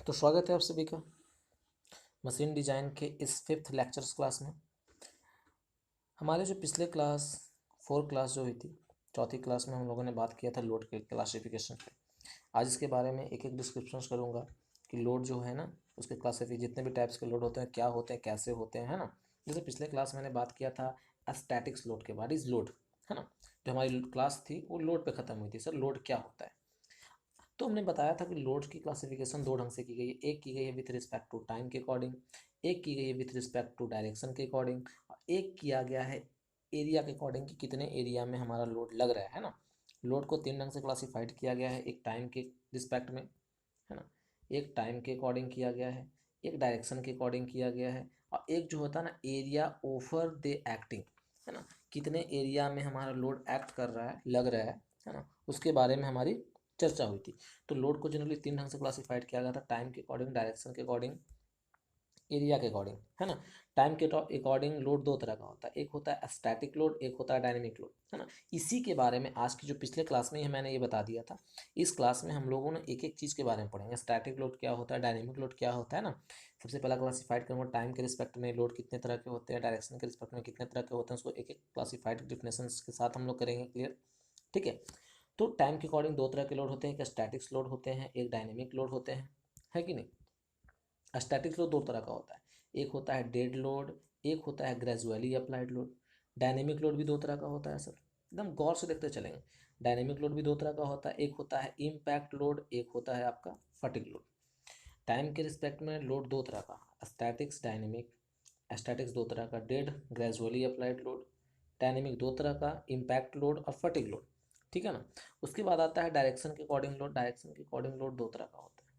तो स्वागत है आप सभी का मशीन डिजाइन के इस 5th लेक्चर्स क्लास में। हमारे जो पिछले क्लास 4 क्लास जो हुई थी, चौथी क्लास में हम लोगों ने बात किया था लोड के क्लासिफिकेशन पे। आज इसके बारे में एक एक डिस्क्रिप्शन करूँगा कि लोड जो है ना, उसके क्लासिफिक जितने भी टाइप्स के लोड होते हैं, क्या होते हैं, कैसे होते हैं, है ना। जैसे पिछले क्लास मैंने बात किया था स्टैटिक्स लोड के, व्हाट इज लोड, है ना। जो हमारी क्लास थी वो लोड पे ख़त्म हुई थी, सर लोड क्या होता है। तो हमने बताया था कि लोड्स की क्लासिफिकेशन दो ढंग से की गई है। एक की गई है विथ रिस्पेक्ट टू टाइम के अकॉर्डिंग, एक की गई है विथ रिस्पेक्ट टू डायरेक्शन के अकॉर्डिंग, और एक किया गया है एरिया के अकॉर्डिंग कि कितने एरिया में हमारा लोड लग रहा है ना। लोड को तीन ढंग से क्लासीफाइड किया गया है, एक टाइम के रिस्पेक्ट में, है ना, एक टाइम के अकॉर्डिंग किया गया है, एक डायरेक्शन के अकॉर्डिंग किया गया है, और एक जो होता है ना एरिया ओवर द एक्टिंग, है ना, कितने एरिया में हमारा लोड एक्ट कर रहा है, लग रहा है ना, उसके बारे में हमारी चर्चा हुई थी। तो लोड को जनरली तीन ढंग से क्लासिफाइड किया गया था, टाइम के अकॉर्डिंग, डायरेक्शन के अकॉर्डिंग, एरिया के अकॉर्डिंग, है ना। टाइम के अकॉर्डिंग लोड दो तरह का होता है, एक होता है स्टैटिक लोड, एक होता है डायनेमिक लोड, है ना। इसी के बारे में आज की जो पिछले क्लास में ही मैंने ये बता दिया था, इस क्लास में हम लोगों ने एक एक चीज़ के बारे में पढ़ेंगे। स्टैटिक लोड क्या होता है, डायनेमिक लोड क्या होता है ना। सबसे पहला क्लासिफाइड करूँगा टाइम के रिस्पेक्ट में लोड कितने तरह के होते हैं, डायरेक्शन के रिस्पेक्ट में कितने तरह के होते हैं, उसको एक एक क्लासिफाइड डिफिनेशन के साथ हम लोग करेंगे क्लियर, ठीक है। तो टाइम के अकॉर्डिंग दो तरह के लोड होते हैं, एक स्टैटिक्स लोड होते हैं, एक डायनेमिक लोड होते हैं, है कि नहीं। स्टैटिक लोड दो तरह का होता है, एक होता है डेड लोड, एक होता है gradually applied load. Dynamic load भी दो तरह का होता है सर, एकदम गौर से देखते चलेंगे। डायनेमिक लोड भी दो तरह का होता है, एक होता है इम्पैक्ट लोड, एक होता है आपका फटिग लोड। टाइम के रिस्पेक्ट में लोड दो तरह का, स्टैटिक्स डायनेमिक। स्टैटिक्स दो तरह का, dead gradually applied load. Dynamic दो तरह का, इम्पैक्ट लोड और फटिग लोड, ठीक है ना। उसके बाद आता है डायरेक्शन के अकॉर्डिंग लोड। डायरेक्शन के अकॉर्डिंग लोड दो तरह का होता है,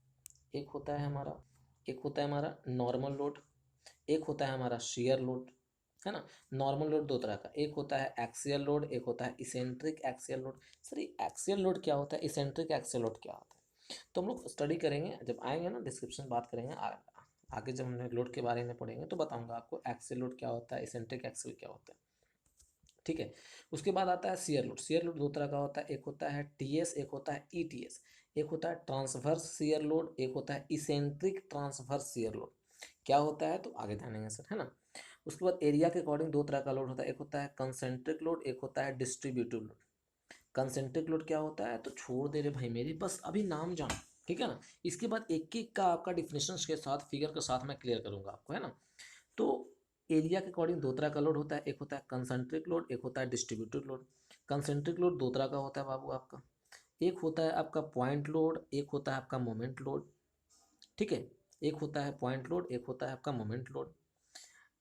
एक होता है हमारा नॉर्मल लोड, एक होता है हमारा शेयर लोड, है ना। नॉर्मल लोड दो तरह का, एक होता है एक्सियल लोड, एक होता है इसेंट्रिक एक्सियल लोड। सर ये एक्सियल लोड क्या होता है, इसेंट्रिक एक्सियल लोड क्या होता है, तो हम लोग स्टडी करेंगे जब आएंगे ना, डिस्क्रिप्शन बात करेंगे आगे जब हमने लोड के बारे में पढ़ेंगे तो बताऊंगा आपको एक्सियल लोड क्या होता है, इसेंट्रिक एक्सियल क्या होता है, ठीक है। उसके बाद आता है शेयर लोड। शेयर लोड दो तरह का होता है, एक होता है टीएस, एक होता है ईटीएस। एक होता है ट्रांसवर्स शेयर लोड, एक होता है इसेंट्रिक ट्रांसवर्स शेयर लोड। क्या होता है तो आगे ध्यान देंगे सर, है ना। उसके बाद एरिया के अकॉर्डिंग दो तरह का लोड होता है, एक होता है कंसेंट्रिक लोड, एक होता है डिस्ट्रीब्यूटिव लोड। कंसेंट्रिक लोड क्या होता है तो छोड़ दे रहे भाई मेरी, बस अभी नाम जान, ठीक है ना। इसके बाद एक एक का आपका डिफिनेशन के साथ फिगर के साथ मैं क्लियर करूंगा आपको, है ना। तो एरिया के अकॉर्डिंग दो तरह का लोड होता है, एक होता है कंसेंट्रिक लोड, एक होता है डिस्ट्रीब्यूटेड लोड। कंसेंट्रिक लोड दो तरह का होता है बाबू आपका, एक होता है आपका पॉइंट लोड, एक होता है आपका मोमेंट लोड, ठीक है। एक होता है पॉइंट लोड, एक होता है आपका मोमेंट लोड।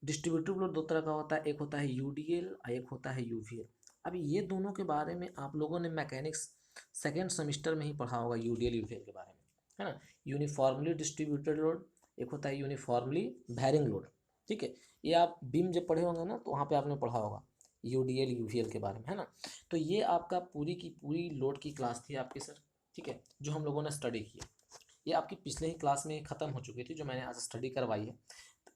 डिस्ट्रीब्यूटिव लोड दो तरह का होता है, एक होता है यूडीएल और एक होता है यूवीएल। अब ये दोनों के बारे में आप लोगों ने मैकेनिक्स सेकेंड सेमिस्टर में ही पढ़ा होगा, यूडीएल यूवीएल के बारे में, है ना। यूनिफॉर्मली डिस्ट्रीब्यूटेड लोड, एक होता है यूनिफॉर्मली वैरिंग लोड, ठीक है। ये आप बीम जब पढ़े होंगे ना तो वहाँ पे आपने पढ़ा होगा यूडीएल यूवीएल के बारे में, है ना। तो ये आपका पूरी की पूरी लोड की क्लास थी आपकी सर, ठीक है, जो हम लोगों ने स्टडी किया। ये आपकी पिछले ही क्लास में ख़त्म हो चुकी थी, जो मैंने आज स्टडी करवाई है।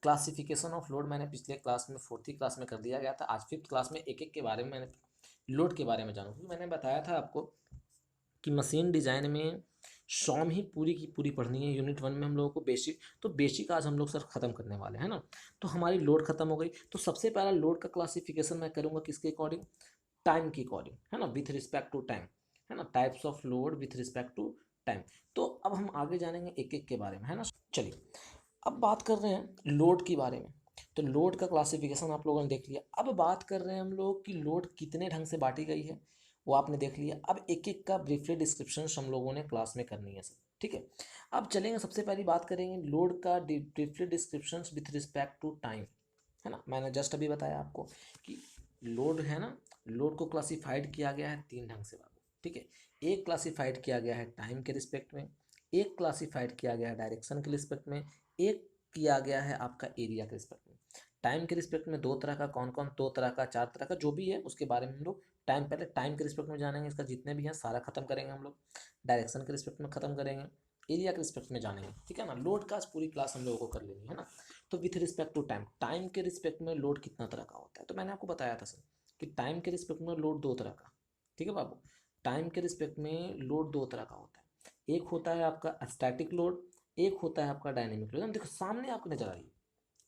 क्लासिफिकेशन ऑफ लोड मैंने पिछले क्लास में फोर्थ ही क्लास में कर दिया गया था। आज फिफ्थ क्लास में एक एक के बारे में मैंने लोड के बारे में जानूँ, क्योंकि मैंने बताया था आपको कि मशीन डिज़ाइन में शॉम ही पूरी की पूरी पढ़नी है। यूनिट 1 में हम लोगों को बेसिक, तो बेसिक आज हम लोग सर ख़त्म करने वाले हैं ना। तो हमारी लोड ख़त्म हो गई, तो सबसे पहला लोड का क्लासिफिकेशन मैं करूँगा किसके अकॉर्डिंग, टाइम के अकॉर्डिंग, है ना, विथ रिस्पेक्ट टू टाइम, है ना, types of load with respect to time. तो अब हम आगे जानेंगे एक एक के बारे में, है ना। चलिए अब बात कर रहे हैं लोड के बारे में। तो लोड का क्लासिफिकेशन आप लोगों ने देख लिया, अब बात कर रहे हैं हम लोग कि लोड कितने ढंग से बांटी गई है, वो आपने देख लिया। अब एक एक का ब्रीफली डिस्क्रिप्शन हम लोगों ने क्लास में करनी है सर, ठीक है। अब चलेंगे, सबसे पहली बात करेंगे लोड का briefly description with respect to time, है ना। मैंने जस्ट अभी बताया आपको कि लोड है ना, लोड को क्लासिफाइड किया गया है तीन ढंग से बाबू, ठीक है। एक क्लासिफाइड किया गया है टाइम के रिस्पेक्ट में, एक क्लासिफाइड किया गया है डायरेक्शन के रिस्पेक्ट में, एक किया गया है आपका एरिया के रिस्पेक्ट में। टाइम के रिस्पेक्ट में दो तरह का, कौन कौन, दो तरह का, चार तरह का, जो भी है उसके बारे में हम लोग टाइम, पहले टाइम के रिस्पेक्ट में जानेंगे, इसका जितने भी हैं सारा खत्म करेंगे हम लोग। डायरेक्शन के रिस्पेक्ट में खत्म करेंगे, एरिया के रिस्पेक्ट में जानेंगे, ठीक है ना। लोड का पूरी क्लास हम लोगों को कर लेनी है ना। तो with respect to time, time के रिस्पेक्ट में लोड कितना तरह का होता है, तो मैंने आपको बताया था सर कि टाइम के रिस्पेक्ट में लोड दो तरह का, ठीक है बाबू। टाइम के रिस्पेक्ट में लोड दो तरह का होता है, एक होता है आपका स्टैटिक लोड, एक होता है आपका डायनेमिक लोड, देखो सामने आपको नजर आ रही है,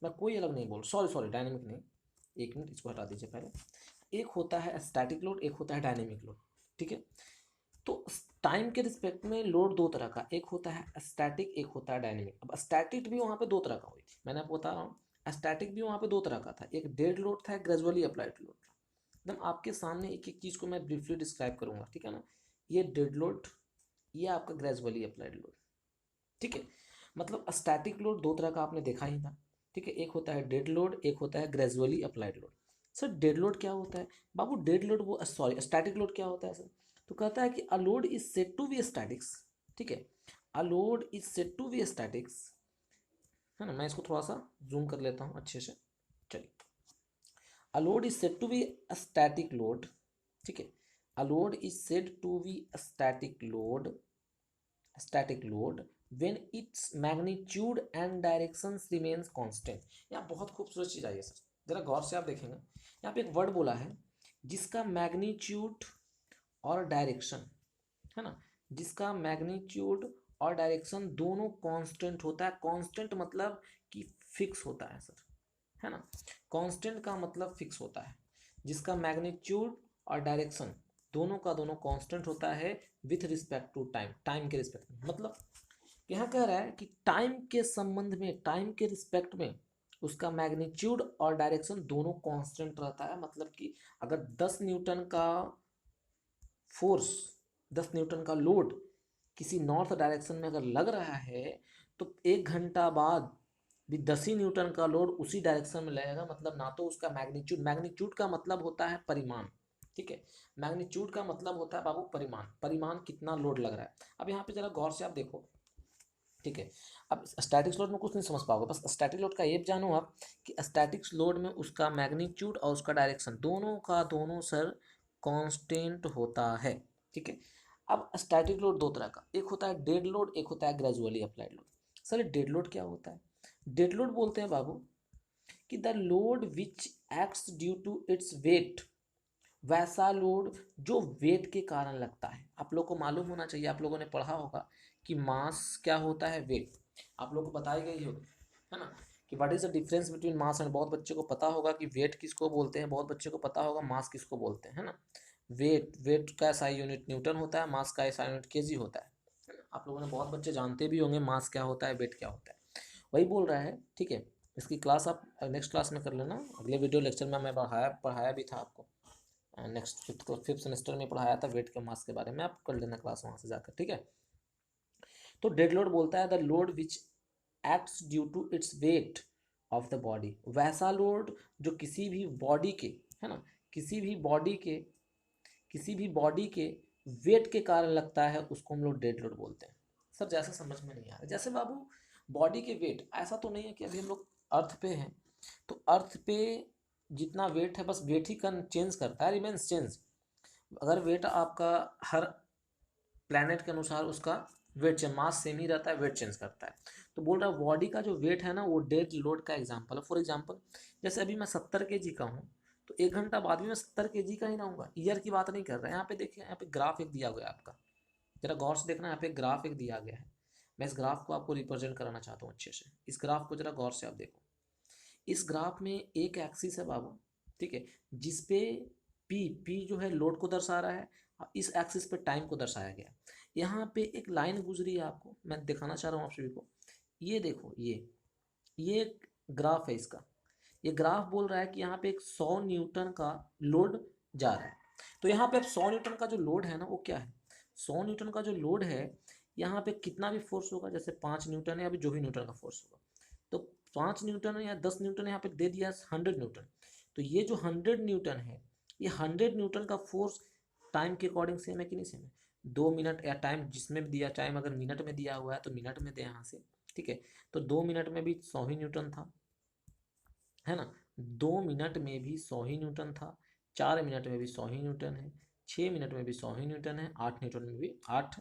मैं कोई अलग नहीं बोल, सॉरी डायनेमिक नहीं, एक मिनट इसको हटा दीजिए पहले। एक होता है स्टैटिक लोड, एक होता है डायनेमिक लोड, ठीक है। तो टाइम के रिस्पेक्ट में लोड दो तरह का, एक होता है स्टैटिक, एक होता है डायनेमिक। अब स्टैटिक भी वहाँ पे दो तरह का हुई थी, मैंने आपको बता रहा हूँ, स्टैटिक भी वहाँ पे दो तरह का था, एक डेड लोड था, एक ग्रेजुअली अप्लाइड लोड था। एकदम आपके सामने एक एक चीज़ को मैं ब्रीफली डिस्क्राइब करूँगा, ठीक है ना। ये डेड लोड, ये आपका ग्रेजुअली अप्लाइड लोड, ठीक है। मतलब स्टैटिक लोड दो तरह का आपने देखा ही था, ठीक है। एक होता है डेड लोड, एक होता है gradually applied load. Sir dead load क्या होता है बाबू? डेड लोड वो, सॉरी स्टैटिक लोड क्या होता है सर? तो कहता है कि a load is said to be statics, ठीक है। A load is said to be statics, है ना। मैं इसको थोड़ा सा जूम कर लेता हूँ अच्छे से, चलिए। A load is said to be a static load, ठीक है। A load is said to be a static load when its magnitude and directions remains constant। यहाँ बहुत खूबसूरत चीज़ आई है सर, जरा गौर से आप देखेंगे, यहाँ पे एक वर्ड बोला है जिसका मैग्नीट्यूड और डायरेक्शन, है ना, जिसका मैग्नीट्यूड और डायरेक्शन दोनों कांस्टेंट होता है। कांस्टेंट मतलब कि फिक्स होता है सर, है ना। कांस्टेंट का मतलब फिक्स होता है, जिसका मैग्नीट्यूड और डायरेक्शन दोनों का दोनों कांस्टेंट होता है with respect to time, time के रिस्पेक्ट में। मतलब यहाँ कह रहा है कि टाइम के संबंध में, टाइम के रिस्पेक्ट में उसका मैग्नीट्यूड और डायरेक्शन दोनों कांस्टेंट रहता है। मतलब कि अगर 10 न्यूटन का फोर्स, 10 न्यूटन का लोड किसी नॉर्थ डायरेक्शन में अगर लग रहा है, तो 1 घंटा बाद भी 10 ही न्यूटन का लोड उसी डायरेक्शन में लगेगा। मतलब ना तो उसका मैग्नीट्यूड, मैग्नीट्यूड का मतलब होता है परिमाण, ठीक है। मैग्नीट्यूड का मतलब होता है बाबू परिमाण, परिमाण कितना लोड लग रहा है। अब यहाँ पे जरा गौर से आप देखो, ठीक है। अब स्टैटिक्स लोड में कुछ नहीं समझ पाओगे, बस स्टैटिक लोड का ये जानो आप कि स्टैटिक्स लोड में उसका मैग्नीट्यूड और उसका डायरेक्शन दोनों का दोनों सर कांस्टेंट होता है, ठीक है। अब स्टैटिक लोड दो तरह का, एक होता है डेड लोड, एक होता है gradually applied load. Sir dead load क्या होता है? डेड लोड बोलते हैं बाबू कि the load which acts due to its weight, वैसा लोड जो वेट के कारण लगता है। आप लोग को मालूम होना चाहिए, आप लोगों ने पढ़ा होगा कि मास क्या होता है, वेट, आप लोग को बताई गई होगी, है ना, कि what is the difference between mass and. बहुत बच्चों को पता होगा कि वेट किसको बोलते हैं, बहुत बच्चों को पता होगा मास किसको बोलते हैं, है ना। वेट का एसआई यूनिट न्यूटन होता है, मास का एसआई यूनिट केजी होता है ना? आप लोगों ने, बहुत बच्चे जानते भी होंगे मास क्या होता है, वेट क्या होता है। वही बोल रहा है, ठीक है। इसकी क्लास आप नेक्स्ट क्लास में कर लेना, अगले वीडियो लेक्चर में मैं पढ़ाया भी था आपको, नेक्स्ट फिफ्थ सेमेस्टर में पढ़ाया था वेट के मास के बारे में, आप कर लेना क्लास वहाँ से जाकर, ठीक है। तो डेड लोड बोलता है the load which acts due to its weight of the body, वैसा लोड जो किसी भी बॉडी के, है ना, किसी भी बॉडी के, किसी भी बॉडी के वेट के कारण लगता है, उसको हम लोग डेड लोड बोलते हैं। सर जैसे समझ में नहीं आ रहा, जैसे बाबू बॉडी के वेट, ऐसा तो नहीं है कि अभी हम लोग अर्थ पे हैं, तो अर्थ पे जितना वेट है बस वेट ही चेंज करता है, रिमेन्स चेंज। अगर वेट आपका हर प्लैनेट के अनुसार उसका वेट चेंज, मास सेम ही रहता है, वेट चेंज करता है। तो बोल रहा है बॉडी का जो वेट है ना, वो डेड लोड का एग्जाम्पल है। फॉर एग्जाम्पल जैसे अभी मैं 70 kg का हूँ, तो 1 घंटा बाद भी मैं 70 kg का ही रहूँगा। ईयर की बात नहीं कर रहा है, यहाँ पे देखिए, यहाँ पे ग्राफ एक दिया गया है आपका, जरा गौर से देखना, यहाँ पे ग्राफ एक दिया गया है। मैं इस ग्राफ को आपको रिप्रेजेंट कराना चाहता हूँ अच्छे से। इस ग्राफ को जरा गौर से आप देखो। इस ग्राफ में एक एक्सिस है बाबू, ठीक है, जिसपे पी जो है लोड को दर्शा रहा है, और इस एक्सिस पे टाइम को दर्शाया गया। यहाँ पे एक लाइन गुजरी है, आपको मैं दिखाना चाह रहा हूँ आप सभी को। ये देखो, ये एक ग्राफ है इसका। ये ग्राफ बोल रहा है कि यहाँ पे एक 100 न्यूटन का लोड जा रहा है। तो यहाँ पे अब 100 न्यूटन का जो लोड है ना, वो क्या है, 100 न्यूटन का जो लोड है, यहाँ पे कितना भी फोर्स होगा, जैसे 5 न्यूटन है, अभी जो भी न्यूटन का फोर्स होगा, तो 5 न्यूटन या 10 न्यूटन यहाँ पे दे दिया 100 न्यूटन। तो ये जो 100 न्यूटन है, ये 100 न्यूटन का फोर्स टाइम के अकॉर्डिंग सेम है कि नहीं सेम है? 2 मिनट, या टाइम जिसमें भी दिया, टाइम अगर मिनट में दिया हुआ है तो मिनट में दे यहाँ से, ठीक है। तो 2 मिनट में भी 100 ही न्यूटन था, है ना। 2 मिनट में भी 100 ही न्यूटन था, 4 मिनट में भी 100 ही न्यूटन है, 6 मिनट में भी 100 ही न्यूटन है, 8 न्यूटन में भी, 8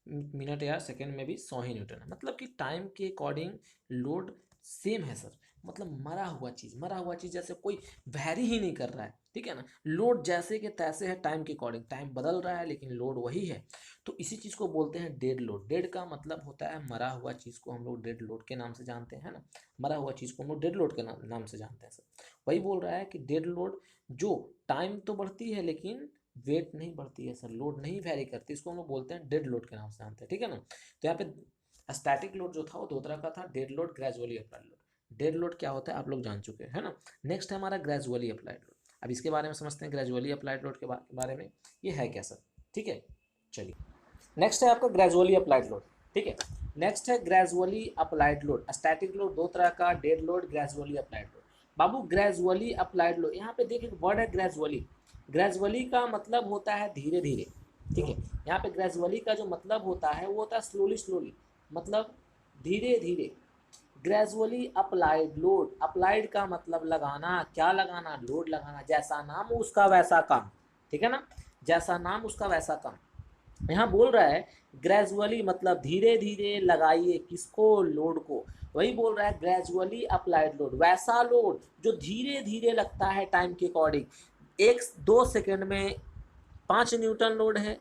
मिनट या सेकेंड में भी 100 ही न्यूटन है। मतलब कि टाइम के अकॉर्डिंग लोड सेम है सर, मतलब मरा हुआ चीज जैसे कोई वैरी ही नहीं कर रहा है, ठीक है ना। लोड जैसे के तैसे है टाइम के अकॉर्डिंग, टाइम बदल रहा है लेकिन लोड वही है, तो इसी चीज को बोलते हैं डेड लोड। डेड का मतलब होता है मरा हुआ चीज को हम लोग डेड लोड के नाम से जानते हैं ना, मरा हुआ चीज को हम लोग डेड लोड के नाम से जानते हैं सर। वही बोल रहा है कि डेड लोड जो टाइम तो बढ़ती है लेकिन वेट नहीं बढ़ती है सर, लोड नहीं वैरी करती, इसको हम लोग बोलते हैं डेड लोड के नाम से जानते हैं, ठीक है ना। तो यहाँ पे स्टैटिक लोड जो था वो दो तरह का था, dead load, gradually applied load. Dead load क्या होता है आप लोग जान चुके हैं ना। नेक्स्ट है हमारा ग्रेजुअली अप्लाइड लोड। अब इसके बारे में समझते हैं, ग्रेजुअली अप्लाइड लोड के बारे में, ये है क्या सर, ठीक है। चलिए नेक्स्ट है आपका ग्रेजुअली अप्लाइड लोड, ठीक है। नेक्स्ट है gradually applied load. Static load दो तरह का, dead load, gradually applied load. बाबू ग्रेजुअली अप्लाइड लोड, यहाँ पे देखिए वर्ड है ग्रेजुअली। ग्रेजुअली का मतलब होता है धीरे धीरे, ठीक है। यहाँ पे ग्रेजुअली का जो मतलब होता है वो होता है स्लोली स्लोली, मतलब धीरे धीरे। ग्रेजुअली अप्लाइड लोड, अप्लाइड का मतलब लगाना, क्या लगाना, लोड लगाना, जैसा नाम उसका वैसा काम, ठीक है ना, जैसा नाम उसका वैसा काम। यहाँ बोल रहा है ग्रेजुअली मतलब धीरे धीरे लगाइए, किसको, लोड को। वही बोल रहा है ग्रेजुअली अप्लाइड लोड, वैसा लोड जो धीरे धीरे लगता है टाइम के अकॉर्डिंग। 1-2 सेकेंड में 5 न्यूटन लोड है,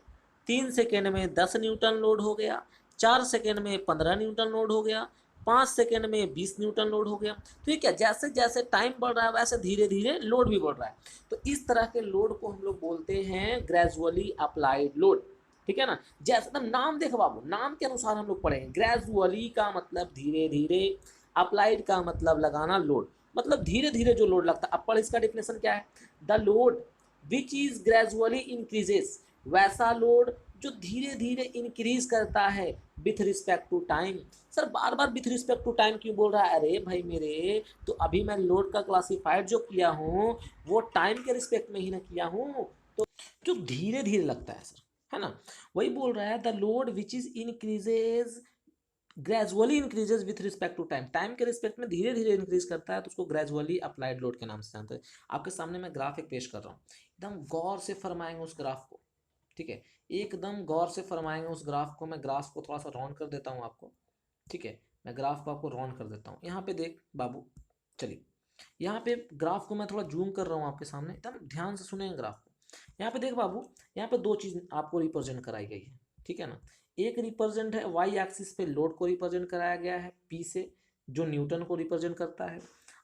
3 सेकेंड में 10 न्यूटन लोड हो गया, 4 सेकेंड में 15 न्यूटन लोड हो गया, 5 सेकेंड में 20 न्यूटन लोड हो गया। तो ये क्या, जैसे जैसे टाइम बढ़ रहा है वैसे धीरे धीरे लोड भी बढ़ रहा है। तो इस तरह के लोड को हम लोग बोलते हैं ग्रेजुअली अप्लाइड लोड, ठीक है ना। जैसे तो नाम देखो बाबू, नाम के अनुसार हम लोग पढ़ेंगे। ग्रेजुअली का मतलब धीरे धीरे, अप्लाइड का मतलब लगाना, लोड मतलब धीरे धीरे जो लोड लगता है। अब पढ़ इसका डिफिनेशन क्या है, the load which is gradually increases, वैसा लोड जो धीरे धीरे इंक्रीज करता है with respect to time. Sir बार बार विथ रिस्पेक्ट टू टाइम क्यों बोल रहा है, अरे भाई मेरे, तो अभी मैं लोड का क्लासिफाइड जो किया हूँ वो टाइम के रिस्पेक्ट में ही ना किया हूँ, तो जो धीरे धीरे लगता है सर, है ना। वही बोल रहा है the load which is increases, gradually increases with respect to time, time के रिस्पेक्ट में धीरे धीरे इंक्रीज करता है, तो उसको ग्रेजुअली अप्लाइड लोड के नाम से जानते हैं। आपके सामने मैं ग्राफ एक पेश कर रहा हूँ, एकदम गौर से फरमाएंगे उस ग्राफ को, ठीक है, एकदम गौर से फरमाएंगे उस ग्राफ को। मैं ग्राफ को थोड़ा सा राउंड कर देता हूँ आपको, ठीक है, मैं ग्राफ को आपको राउंड कर देता हूँ। यहाँ पे देख बाबू, चलिए यहाँ पे ग्राफ को मैं थोड़ा जूम कर रहा हूँ आपके सामने, एकदम ध्यान से सुनेंगे ग्राफ को। यहाँ पे देख बाबू, यहाँ पे दो चीज आपको रिप्रेजेंट कराई गई है, ठीक है ना। एक रिप्रेजेंट है वाई एक्सिस पे लोड को रिप्रेजेंट कराया गया है पी से, जो न्यूटन को रिप्रेजेंट करता है,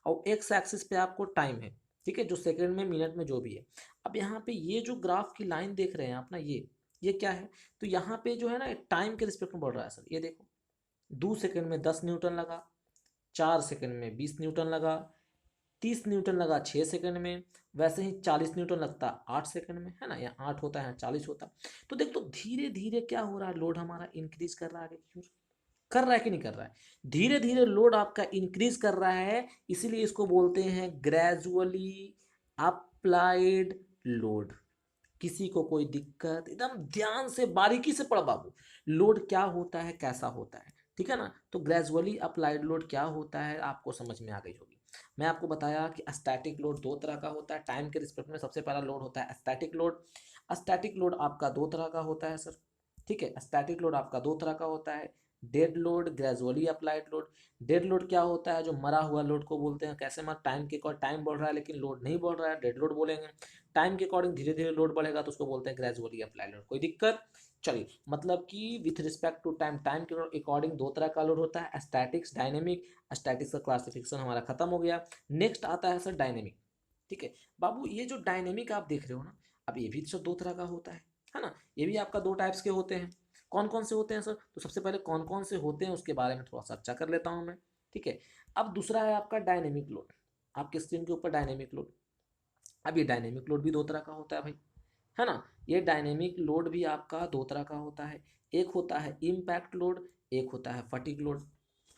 और एक्स एक्सिस पे आपको टाइम है, ठीक है, जो सेकंड में मिनट में जो भी है। अब यहाँ पे ये जो ग्राफ की लाइन देख रहे हैं आप ना, ये क्या है, तो यहाँ पे जो है ना टाइम के रिस्पेक्ट में बढ़ रहा है सर। ये देखो 2 सेकंड में 10 न्यूटन लगा, 4 सेकंड में 20 न्यूटन लगा, 30 न्यूटन लगा 6 सेकंड में, वैसे ही 40 न्यूटन लगता 8 सेकंड में, है ना, यहाँ 8 होता है यहाँ 40 होता। तो देख, तो धीरे धीरे क्या हो रहा है, लोड हमारा इंक्रीज कर रहा है, क्यों कर रहा है कि नहीं कर रहा है, धीरे धीरे लोड आपका इंक्रीज कर रहा है, इसीलिए इसको बोलते हैं ग्रेजुअली अप्लाइड लोड। किसी को कोई दिक्कत, एकदम ध्यान से बारीकी से पढ़ बाबू, लोड क्या होता है, कैसा होता है, ठीक है ना। तो ग्रेजुअली अप्लाइड लोड क्या होता है आपको समझ में आ गई होगी। मैं आपको बताया कि स्टैटिक लोड दो तरह का होता है, टाइम के रिस्पेक्ट में सबसे पहला लोड होता है स्टैटिक लोड। स्टैटिक लोड आपका दो तरह का होता है सर, ठीक है, स्टैटिक लोड आपका दो तरह का होता है, dead load, gradually applied load. Dead load क्या होता है, जो मरा हुआ लोड को बोलते हैं। कैसे मर, टाइम के अकॉर्डिंग टाइम बढ़ रहा है लेकिन लोड नहीं बढ़ रहा है, डेड लोड बोलेंगे। टाइम के अकॉर्डिंग धीरे धीरे लोड बढ़ेगा तो उसको बोलते हैं ग्रेजुअली अप्लाइड लोड। कोई दिक्कत, चलिए, मतलब कि with respect to time, time के अकॉर्डिंग दो तरह का लोड होता है, स्टैटिक्स, डायनेमिक। स्टैटिक्स का क्लासिफिकेशन हमारा खत्म हो गया। नेक्स्ट आता है सर डायनेमिक, ठीक है। बाबू ये जो डायनेमिक आप देख रहे हो ना, अब ये भी तो दो तरह का होता है ना, ये भी आपका दो टाइप्स के होते हैं। कौन कौन से होते हैं सर, तो सबसे पहले कौन कौन से होते हैं उसके बारे में थोड़ा सा चर्चा कर लेता हूँ मैं, ठीक है। अब दूसरा है आपका डायनेमिक लोड, आपके स्क्रीन के ऊपर डायनेमिक लोड। अब ये डायनेमिक लोड भी दो तरह का होता है भाई, है ना। ये डायनेमिक लोड भी आपका दो तरह का होता है, एक होता है इम्पैक्ट लोड, एक होता है फटीग लोड,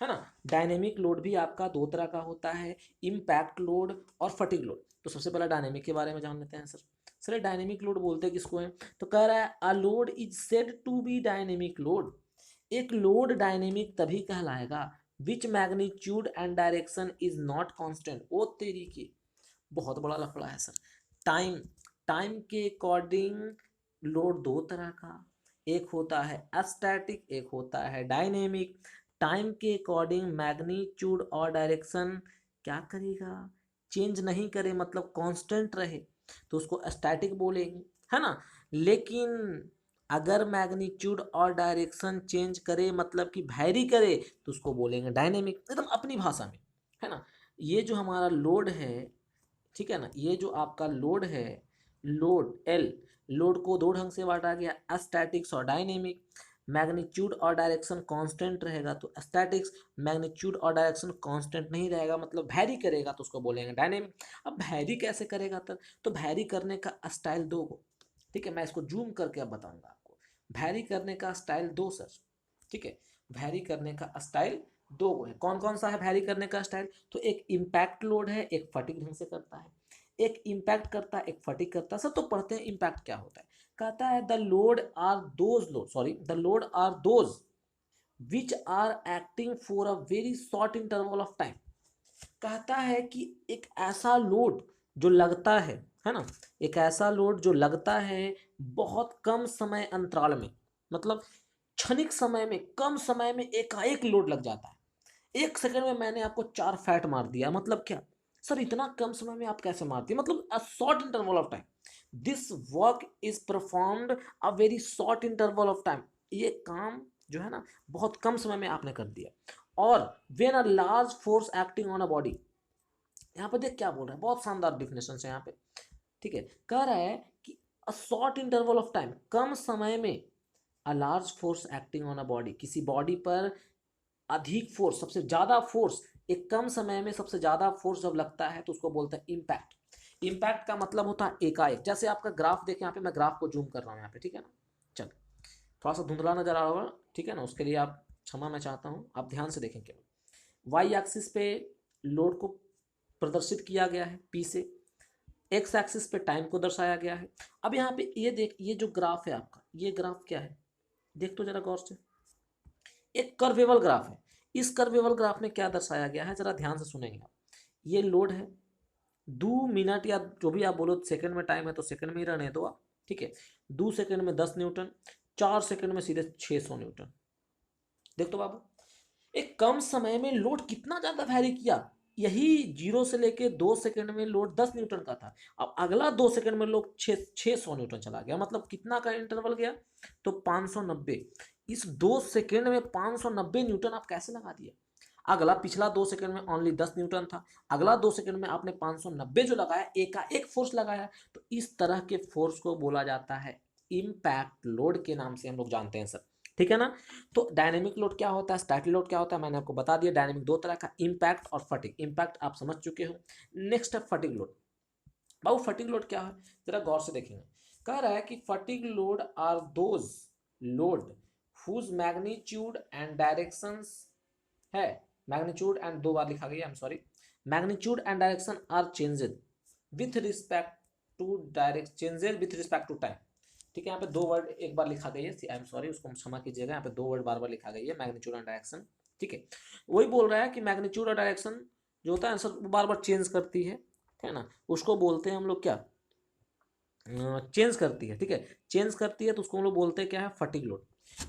है ना। डायनेमिक लोड भी आपका दो तरह का होता है, इम्पैक्ट लोड और फटीग लोड। तो सबसे पहले डायनेमिक के बारे में जान लेते हैं सर। सर डायनेमिक लोड बोलते किसको है, तो कह रहा है a load is said to be dynamic load. एक लोड डायनेमिक तभी कहलाएगा which magnitude and direction is not constant. ओ तेरी की, बहुत बड़ा लफड़ा है सर। टाइम, टाइम के अकॉर्डिंग लोड दो तरह का, एक होता है स्टैटिक, एक होता है डायनेमिक। टाइम के अकॉर्डिंग मैग्नीट्यूड और डायरेक्शन क्या करेगा, चेंज नहीं करे, मतलब कांस्टेंट रहे तो उसको स्टैटिक बोलेंगे, है ना। लेकिन अगर मैग्नीट्यूड और डायरेक्शन चेंज करे, मतलब कि वैरी करे, तो उसको बोलेंगे डायनेमिक, एकदम अपनी भाषा में, है ना। ये जो हमारा लोड है, ठीक है ना, ये जो आपका लोड है, लोड एल, लोड को दो ढंग से बांटा गया, स्टैटिक्स और डायनेमिक। मैग्नीट्यूड और डायरेक्शन कांस्टेंट रहेगा तो स्टैटिक्स, मैग्नीट्यूड और डायरेक्शन कांस्टेंट नहीं रहेगा, मतलब वैरी करेगा, तो उसको बोलेंगे डायनेमिक। अब वैरी कैसे करेगा तब, तो वैरी करने का स्टाइल दो गो, ठीक है, मैं इसको जूम करके अब बताऊंगा आपको। वैरी करने का स्टाइल दो सर, ठीक है, वैरी करने का स्टाइल दो है। कौन कौन सा है वैरी करने का स्टाइल, तो एक इम्पैक्ट लोड है, एक फटिक ढंग से करता है, एक इम्पैक्ट करता है, एक फटिक करता है। सब तो पढ़ते हैं इम्पैक्ट क्या होता है। कहता है the load are those load, sorry, the load are those which are acting for a very short interval of time. कहता है कि एक ऐसा लोड जो लगता है ना, एक ऐसा लोड जो लगता है बहुत कम समय अंतराल में, मतलब क्षणिक समय में, कम समय में एकाएक लोड लग जाता है। एक सेकंड में मैंने आपको 4 फैट मार दिया, मतलब क्या सर, इतना कम समय में आप कैसे मारती है, मतलब अ short interval of time, this work is performed a very short interval of time. ये काम जो है ना बहुत कम समय में आपने कर दिया। और when a large force acting on a body, यहाँ पे देख क्या बोल रहा है, बहुत शानदार डिफिनेशन है यहाँ पे, ठीक है। कह रहा है कि a short interval of time, कम समय में, a large force acting on a body, किसी बॉडी पर अधिक फोर्स, सबसे ज्यादा फोर्स, एक कम समय में सबसे ज्यादा फोर्स जब लगता है तो उसको बोलते हैं इम्पैक्ट। इम्पैक्ट का मतलब होता है एकाएक। जैसे आपका ग्राफ देखें, यहाँ पे मैं ग्राफ को जूम कर रहा हूँ यहाँ पे, ठीक है ना, चल थोड़ा सा धुंधला नजर आ रहा होगा, ठीक है ना, उसके लिए आप क्षमा मैं चाहता हूँ, आप ध्यान से देखें केवल। वाई एक्सिस पे लोड को प्रदर्शित किया गया है पी से, एक्स एक्सिस पे टाइम को दर्शाया गया है। अब यहाँ पे ये देख, ये जो ग्राफ है आपका, ये ग्राफ क्या है, देख तो जरा गौर से, एक कर्वेबल ग्राफ है। इस कर्वेबल ग्राफ में क्या दर्शाया गया है, जरा ध्यान से सुनेंगे आप। ये लोड है, 2 मिनट या जो भी आप बोलो, सेकंड में टाइम है तो सेकंड में ही रहने दो आप, ठीक है। 2 सेकंड में 10 न्यूटन, 4 सेकंड में सीधे 600 न्यूटन। देख तो बाबू, एक कम समय में लोड कितना ज्यादा वैरी किया। यही 0 से लेके 2 सेकंड में लोड 10 न्यूटन का था, अब अगला 2 सेकंड में लोग 600 न्यूटन चला गया, मतलब कितना का इंटरवल गया, तो 590। इस 2 सेकंड में 590 न्यूटन आप कैसे लगा दिए। अगला पिछला 2 सेकंड में ओनली 10 न्यूटन था, अगला 2 सेकंड में आपने 590 जो लगाया, एकाएक फोर्स लगाया, तो इस तरह के फोर्स को बोला जाता है इम्पैक्ट लोड के नाम से हम लोग जानते हैं सर, ठीक है ना। तो डायनेमिक लोड क्या होता है, स्टैटिक लोड क्या होता है, मैंने आपको बता दिया। डायनेमिक दो तरह का, इम्पैक्ट और फटिग। इम्पैक्ट आप समझ चुके हो। नेक्स्ट है फटिग लोड। बाबू फटिग लोड क्या है, जरा गौर से देखेंगे। कह रहा है कि fatigue load are those load whose magnitude and directions है, मैग्नीट्यूड एंड दो बार लिखा गया, I am sorry, magnitude and direction are changed with respect to direct, changes with respect to time, ठीक है। यहाँ पे दो वर्ड एक बार लिखा गया है, आई एम सॉरी, उसको क्षमा कीजिएगा, यहाँ पे दो वर्ड बार बार लिखा गया है, मैग्नीट्यूड एंड डायरेक्शन, ठीक है। वही बोल रहा है कि मैग्नीट्यूड और डायरेक्शन जो होता है आंसर बार बार चेंज करती है ना, उसको बोलते हैं हम लोग क्या, चेंज करती है, ठीक है, चेंज करती है तो उसको हम लोग बोलते हैं क्या है, फटिग लोड।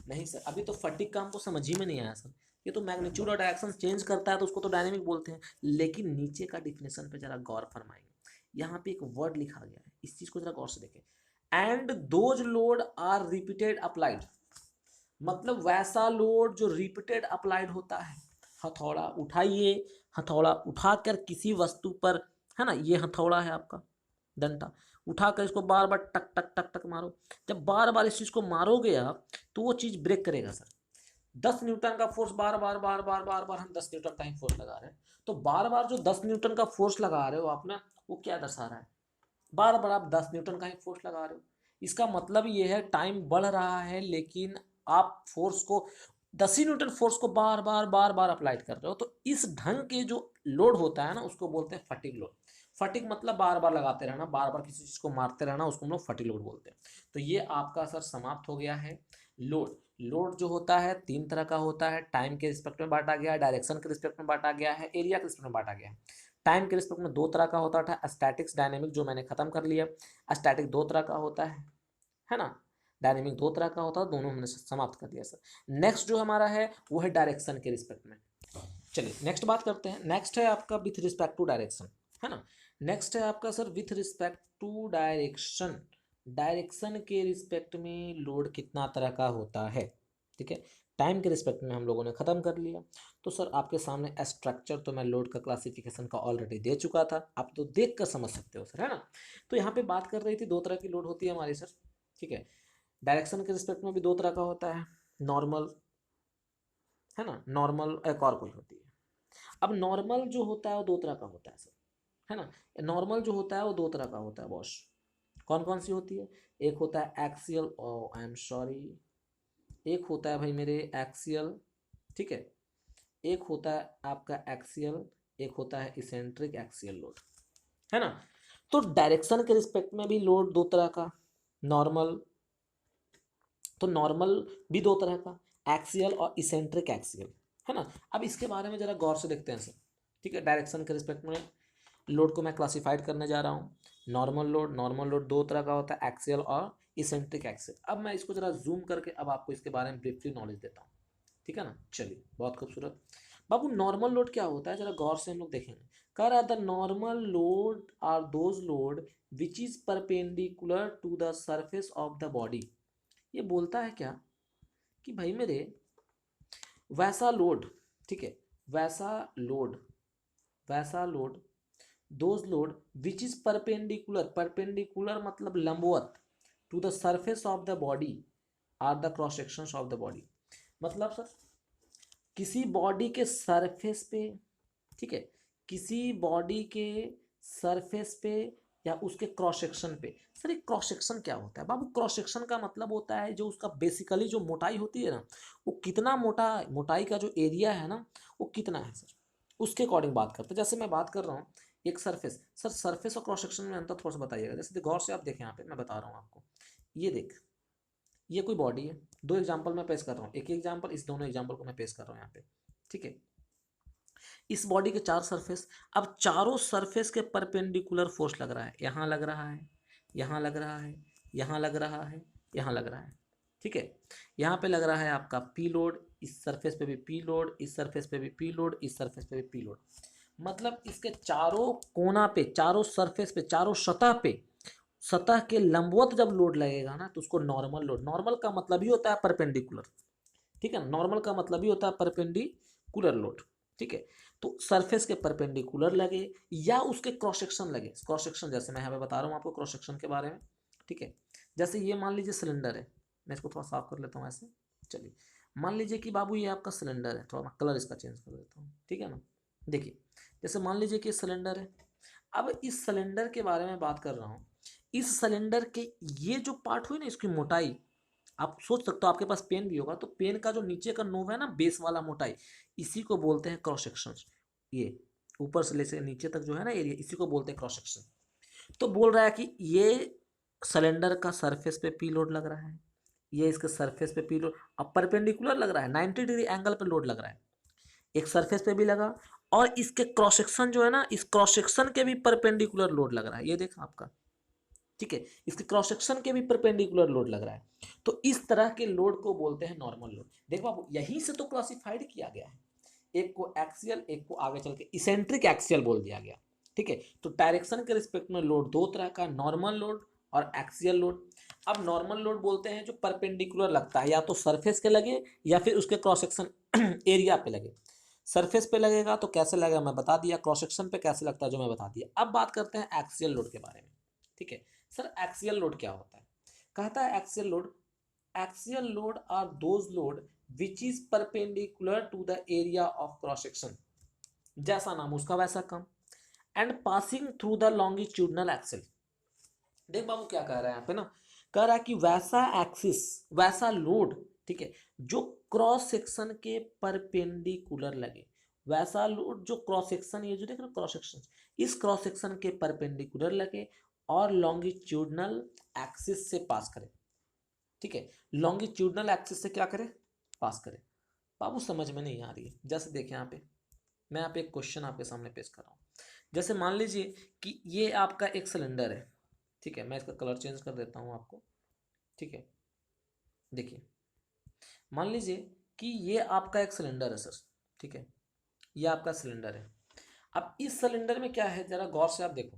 नहीं सर, अभी तो फटिग का हमको समझ ही में नहीं आया सर, ये तो मैग्नीट्यूड और डायरेक्शन चेंज करता है तो उसको तो डायनेमिक बोलते हैं। लेकिन नीचे का डिफिनेशन पे जरा गौर फरमाएंगे, यहाँ पे एक वर्ड लिखा गया है, इस चीज को जरा गौर से देखें, and those load are repeated applied, मतलब वैसा लोड जो रिपीटेड अप्लाइड होता है। हथौड़ा उठाइए, हथौड़ा उठाकर किसी वस्तु पर, है ना, ये हथौड़ा है आपका डंडा, उठाकर इसको बार बार टक टक टक टक मारो। जब बार बार इस चीज को मारोगे आप तो वो चीज ब्रेक करेगा सर। 10 न्यूटन का फोर्स बार बार बार बार बार बार हम 10 न्यूटन का ही फोर्स लगा रहे हैं, तो बार बार जो 10 न्यूटन का फोर्स लगा रहे हो आप ना, वो क्या दर्शा रहा है, बार बार आप 10 न्यूटन का ही फोर्स लगा रहे हो। इसका मतलब ये है टाइम बढ़ रहा है, लेकिन आप फोर्स को 10 ही न्यूटन फोर्स को बार बार बार बार अप्लाइड कर रहे हो, तो इस ढंग के जो लोड होता है ना उसको बोलते हैं फटिग लोड। फटिग मतलब बार बार लगाते रहना, बार बार किसी चीज को मारते रहना, उसको हम लोग फटिग लोड बोलते हैं। तो ये आपका सर समाप्त हो गया है लोड। लोड जो होता है 3 तरह का होता है, टाइम के रिस्पेक्ट में बांटा गया है, डायरेक्शन के रिस्पेक्ट में बांटा गया है, एरिया के रिस्पेक्ट में बांटा गया है। टाइम के रिस्पेक्ट में 2 तरह का होता था, स्टैटिक्स डायनेमिक, जो मैंने खत्म कर लिया। स्टैटिक 2 तरह का होता है ना, डायनेमिक दो तरह का होता है, दोनों हमने समाप्त कर दिया सर। नेक्स्ट जो हमारा है वो है डायरेक्शन के रिस्पेक्ट में। चलिए नेक्स्ट बात करते हैं। नेक्स्ट है आपका विथ रिस्पेक्ट टू डायरेक्शन, है ना। नेक्स्ट है आपका sir with respect to direction. Direction के रिस्पेक्ट में लोड कितना तरह का होता है, ठीक है। टाइम के रिस्पेक्ट में हम लोगों ने खत्म कर लिया। तो सर आपके सामने स्ट्रक्चर तो मैं लोड का क्लासिफिकेशन का ऑलरेडी दे चुका था, आप तो देख कर समझ सकते हो सर, है ना। तो यहाँ पे बात कर रही थी दो तरह की लोड होती है हमारी सर, ठीक है। डायरेक्शन के रिस्पेक्ट में भी दो तरह का होता है, नॉर्मल, है ना, नॉर्मल एक और कोई होती है। अब नॉर्मल जो होता है वो दो तरह का होता है सर, है ना। नॉर्मल जो होता है वो दो तरह का होता है बॉस। कौन कौन सी होती है? एक होता है axial, oh I am sorry, एक होता है भाई मेरे एक्सियल, ठीक है। एक होता है आपका एक्सियल, एक होता है इसेंट्रिक एक्सियल लोड, है ना। तो डायरेक्शन के रिस्पेक्ट में भी लोड दो तरह का, नॉर्मल, तो नॉर्मल भी दो तरह का, एक्सियल और इसेंट्रिक एक्सियल, है ना। अब इसके बारे में जरा गौर से देखते हैं सर, ठीक है। डायरेक्शन के रिस्पेक्ट में लोड को मैं क्लासिफाइड करने जा रहा हूँ। नॉर्मल लोड दो तरह का होता है, एक्सियल और इसेंट्रिक एक्सियल। अब मैं इसको जरा जूम करके अब आपको इसके बारे में ब्रीफली नॉलेज देता हूँ, ठीक है ना। चलिए बहुत खूबसूरत। बाबू नॉर्मल लोड क्या होता है, जरा गौर से हम लोग देखेंगे। कह रहा the normal load are those load which is perpendicular to the surface of the body. ये बोलता है क्या कि भाई मेरे वैसा लोड, ठीक है, वैसा लोड, वैसा load, those load which is perpendicular, perpendicular मतलब लंबवत, to the surface of the body are the cross sections of the body. मतलब सर किसी बॉडी के सरफेस पे, ठीक है, किसी बॉडी के सरफेस पे या उसके क्रॉस सेक्शन पे। सर एक क्रॉस सेक्शन क्या होता है बाबू? क्रॉस सेक्शन का मतलब होता है जो उसका बेसिकली जो मोटाई होती है ना, वो कितना मोटा, मोटाई का जो एरिया है ना वो कितना है सर, उसके अकॉर्डिंग बात करते हैं। जैसे मैं बात कर रहा हूँ एक सरफेस, सर सरफेस और क्रॉस सेक्शन में अंतर थोड़ा सा बताइएगा। जैसे गौर से आप देखें, यहाँ पे मैं बता रहा हूँ आपको, ये देख, ये कोई बॉडी है, दो एग्जाम्पल मैं पेश कर रहा हूँ, एक एग्जाम्पल, इस दोनों एग्जाम्पल को मैं पेश कर रहा हूँ यहाँ पे, ठीक है। इस बॉडी के चार सरफेस, अब चारों सरफेस के परपेंडिकुलर फोर्स लग रहा है, यहाँ लग रहा है, यहाँ लग रहा है, यहाँ लग रहा है, यहाँ लग रहा है, ठीक है। यहाँ पे लग रहा है आपका पी लोड, इस सरफेस पे भी पी लोड, इस सरफेस पे भी पी लोड, इस सरफेस पे भी पी लोड। मतलब इसके चारों कोना पे, चारों सरफेस पे, चारों सतह पे, सतह के लंबवत जब लोड लगेगा ना तो उसको नॉर्मल लोड, नॉर्मल का मतलब ही होता है परपेंडिकुलर, ठीक है। नॉर्मल का मतलब ही होता है परपेंडिकुलर लोड, ठीक है। तो सरफेस के परपेंडिकुलर लगे या उसके क्रॉस सेक्शन लगे, क्रॉस सेक्शन जैसे मैं यहाँ पे बता रहा हूँ आपको क्रॉस सेक्शन के बारे में, ठीक है। जैसे ये मान लीजिए सिलेंडर है, मैं इसको थोड़ा साफ कर लेता हूँ ऐसे। चलिए मान लीजिए कि बाबू ये आपका सिलेंडर है, थोड़ा मैं कलर इसका चेंज कर देता हूँ, ठीक है ना। देखिए जैसे मान लीजिए कि सिलेंडर है, अब इस सिलेंडर के बारे में बात कर रहा हूँ। इस सिलेंडर के ये जो पार्ट हुई ना, इसकी मोटाई, आप सोच सकते हो, आपके पास पेन भी होगा तो पेन का जो नीचे का नोब है ना, बेस वाला मोटाई, इसी को बोलते हैं क्रॉस सेक्शन। ये ऊपर से लेकर नीचे तक जो है ना एरिया, इसी को बोलते हैं क्रॉस सेक्शन। तो बोल रहा है कि ये सिलेंडर का सरफेस पे पी लोड लग रहा है, ये इसके सरफेस पे पी लोड, अब परपेंडिकुलर लग रहा है, 90 डिग्री एंगल पे लोड लग रहा है, एक सरफेस पे भी लगा और इसके क्रॉस सेक्शन जो है ना, इस क्रॉस सेक्शन के भी परपेंडिकुलर लोड लग रहा है, ये देखा आपका, ठीक है। इसके क्रॉस सेक्शन के भी परपेंडिकुलर लोड लग रहा है। तो इस तरह के लोड को बोलते हैं नॉर्मल लोड। देखो आप यहीं से तो क्लासिफाइड किया गया है, एक को एक्सियल, एक को आगे चल के इसेंट्रिक एक्सियल बोल दिया गया, ठीक है। तो डायरेक्शन के रिस्पेक्ट में लोड दो तरह का, नॉर्मल लोड और एक्सियल लोड। अब नॉर्मल लोड बोलते हैं जो परपेंडिकुलर लगता है, या तो सरफेस के लगे या फिर उसके क्रॉस सेक्शन एरिया पे लगे। सरफेस पे लगेगा तो कैसे लगेगा मैं बता दिया, क्रॉस सेक्शन पे कैसे लगता है जो मैं बता दिया। अब बात करते हैं एक्सियल लोड के बारे में, ठीक है। सर एक्सियल लोड क्या होता है? कहता है axial load, axial load are those load which is perpendicular to the area of cross section, जैसा नाम उसका वैसा काम, and passing through the longitudinal axis. देख बाबू क्या कह रहा है यहाँ पे ना, कह रहा है कि वैसा एक्सिस, वैसा लोड, ठीक है, जो क्रॉस सेक्शन के परपेंडिकुलर लगे, वैसा लोड जो क्रॉस सेक्शन, ये जो देख रहे हो क्रॉस सेक्शन, इस क्रॉस सेक्शन के परपेंडिकुलर लगे और लॉन्गिट्यूडनल एक्सिस से पास करे, ठीक है। लॉन्गिट्यूडनल एक्सिस से क्या करे, पास करे। बाबू समझ में नहीं आ रही है, जैसे देखें यहाँ पे, मैं यहाँ पे एक क्वेश्चन आपके सामने पेश कर रहा हूँ। जैसे मान लीजिए कि ये आपका एक सिलेंडर है, ठीक है, मैं इसका कलर चेंज कर देता हूँ आपको, ठीक है। देखिए मान लीजिए कि ये आपका एक सिलेंडर है सर, ठीक है, ये आपका सिलेंडर है। अब इस सिलेंडर में क्या है, जरा गौर से आप देखो,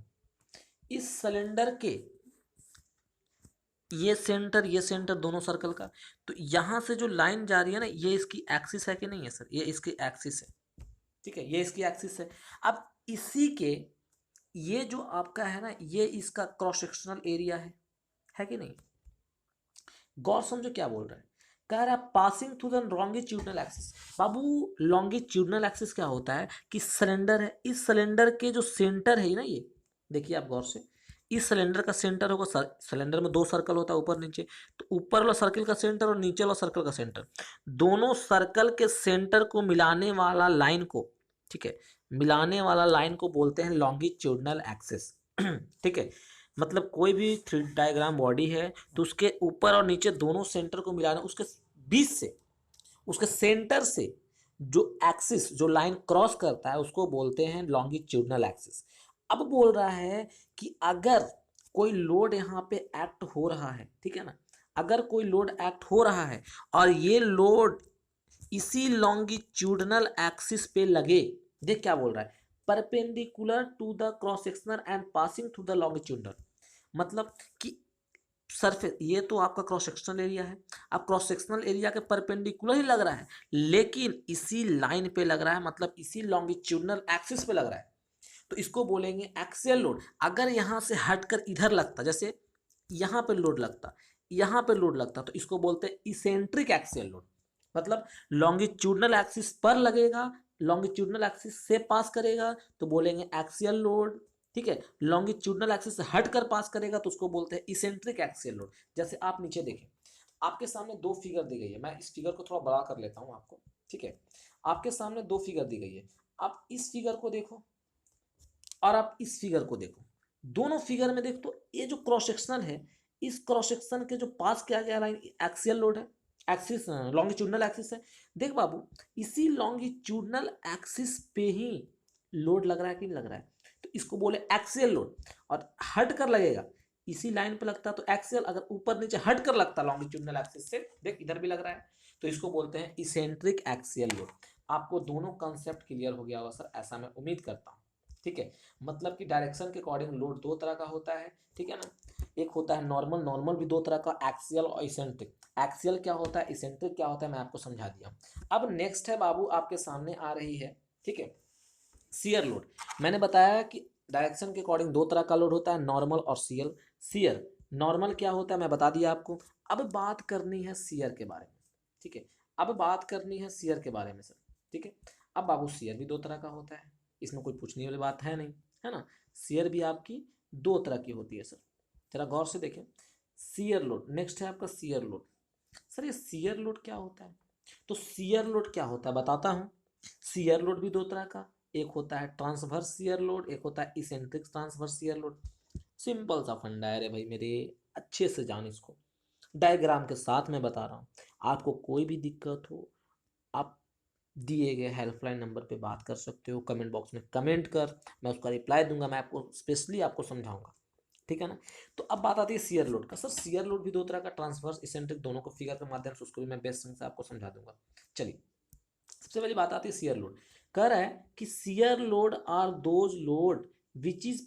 इस सिलेंडर के ये सेंटर दोनों सर्कल का, तो यहां से जो लाइन जा रही है ना, ये इसकी एक्सिस है कि नहीं है सर, ये इसकी एक्सिस है, ठीक है, ये इसकी एक्सिस है। अब इसी के ये जो आपका है ना, ये इसका क्रॉस सेक्शनल एरिया है कि नहीं। गौर समझो क्या बोल रहा है, कह रहा है passing through the longitudinal axis. Babu longitudinal axis क्या होता है कि सिलेंडर है, इस सिलेंडर के जो सेंटर है ना, ये देखिए आप गौर से, इस सिलेंडर का सेंटर होगा, सिलेंडर में दो सर्कल होता है ऊपर नीचे, तो ऊपर वाला सर्कल का सेंटर और नीचे वाला सर्कल का सेंटर, दोनों सर्कल के सेंटर को मिलाने वाला लाइन को, ठीक है, मिलाने वाला लाइन को बोलते हैं लॉन्गिट्यूडनल एक्सिस। ठीक है, मतलब कोई भी थ्री डायग्राम बॉडी है तो उसके ऊपर और नीचे दोनों सेंटर को मिलाना, उसके बीच से, उसके सेंटर से जो एक्सिस, जो लाइन क्रॉस करता है उसको बोलते हैं लॉन्गिट्यूडनल एक्सिस। अब बोल रहा है कि अगर कोई लोड यहाँ पे एक्ट हो रहा है, ठीक है ना, अगर कोई लोड एक्ट हो रहा है और ये लोड इसी लॉन्गिट्यूडनल एक्सिस पे लगे, देख क्या बोल रहा है, perpendicular to the cross sectional and passing through the longitudinal, मतलब कि सरफेस, ये तो आपका क्रॉस सेक्शनल एरिया है, अब क्रॉस सेक्शनल एरिया के परपेंडिकुलर ही लग रहा है, लेकिन इसी लाइन पे लग रहा है, मतलब इसी लॉन्गिट्यूडनल एक्सिस पे लग रहा है, तो इसको बोलेंगे एक्सियल लोड। अगर यहां से हटकर इधर लगता, जैसे यहां पे लोड लगता, यहां पे लोड लगता, तो इसको बोलते हैं इसेंट्रिक एक्सियल लोड, मतलब लॉन्गिट्यूडनल एक्सिस पर लगेगा, लॉन्गिट्यूडनल एक्सिस से पास करेगा तो बोलेंगे एक्सियल लोड, ठीक है, लॉन्गिट्यूडनल एक्सिस से हटकर पास करेगा तो उसको बोलते हैं इसेंट्रिक एक्सियल लोड। जैसे आप नीचे देखें, आपके सामने दो फिगर दी गई है, मैं इस फिगर को थोड़ा बड़ा कर लेता हूं आपको, ठीक है, आपके सामने दो फिगर दी गई है, आप इस फिगर को देखो और आप इस फिगर को देखो, दोनों फिगर में देख तो ये जो क्रॉस सेक्शनल है, इस क्रॉस सेक्शन के जो पास किया गया लाइन एक्सियल लोड है, एक्सिस लॉन्गिट्यूडनल एक्सिस है। देख बाबू, इसी लॉन्गिट्यूडनल एक्सिस पे ही लोड लग रहा है कि नहीं लग रहा है, तो इसको बोले एक्सियल लोड। और हट कर लगेगा, इसी लाइन पे लगता तो एक्सियल, अगर ऊपर नीचे हट कर लगता लॉन्गिट्यूडनल एक्सिस से, देख इधर भी लग रहा है, तो इसको बोलते हैं इसेंट्रिक एक्सियल लोड। आपको दोनों कंसेप्ट क्लियर हो गया होगा सर, ऐसा मैं उम्मीद करता हूँ, ठीक है। मतलब कि डायरेक्शन के अकॉर्डिंग लोड दो तरह का होता है, ठीक है ना, एक होता है नॉर्मल, नॉर्मल भी दो तरह का, एक्सियल और इसेंट्रिक। एक्सियल क्या होता है, इसेंट्रिक क्या होता है, मैं आपको समझा दिया। अब नेक्स्ट है बाबू, आपके सामने आ रही है, ठीक है, शियर लोड। मैंने बताया कि डायरेक्शन के अकॉर्डिंग दो तरह का लोड होता है, नॉर्मल और शियर। शियर नॉर्मल क्या होता है मैं बता दिया आपको। अब बात करनी है शियर के बारे में, ठीक है, अब बात करनी है शियर के बारे में सर, ठीक है। अब बाबू शियर भी दो तरह का होता है, इसमें कोई पूछने वाली बात है नहीं, है ना। शियर भी आपकी दो तरह की होती है सर, जरा गौर से देखें। शियर लोड, नेक्स्ट है आपका शियर लोड। सर ये शियर लोड क्या होता है, तो शियर लोड क्या होता है बताता हूँ। शियर लोड भी दो तरह का, एक होता है ट्रांसवर्स शियर लोड, एक होता है eccentric transverse shear load. Simple सा फंडा है रे भाई मेरे, अच्छे से जान इसको, डायग्राम के साथ मैं बता रहा हूँ। आपको कोई भी दिक्कत हो, आप दिए गए हेल्पलाइन नंबर पे बात कर सकते हो, कमेंट बॉक्स में कमेंट कर, मैं उसका रिप्लाई दूंगा, मैं आपको स्पेशली आपको समझाऊंगा, ठीक है ना। तो अब बात आती है शियर लोड का। सर शियर लोड भी दो तरह का, ट्रांसवर्स इसेंट्रिक, दोनों को फिगर के माध्यम से उसको भी मैं बेस्ट ढंग से आपको समझा दूंगा। चलिए, सबसे पहली बात आती है शियर लोड। कह रहा है कि shear load are those load which is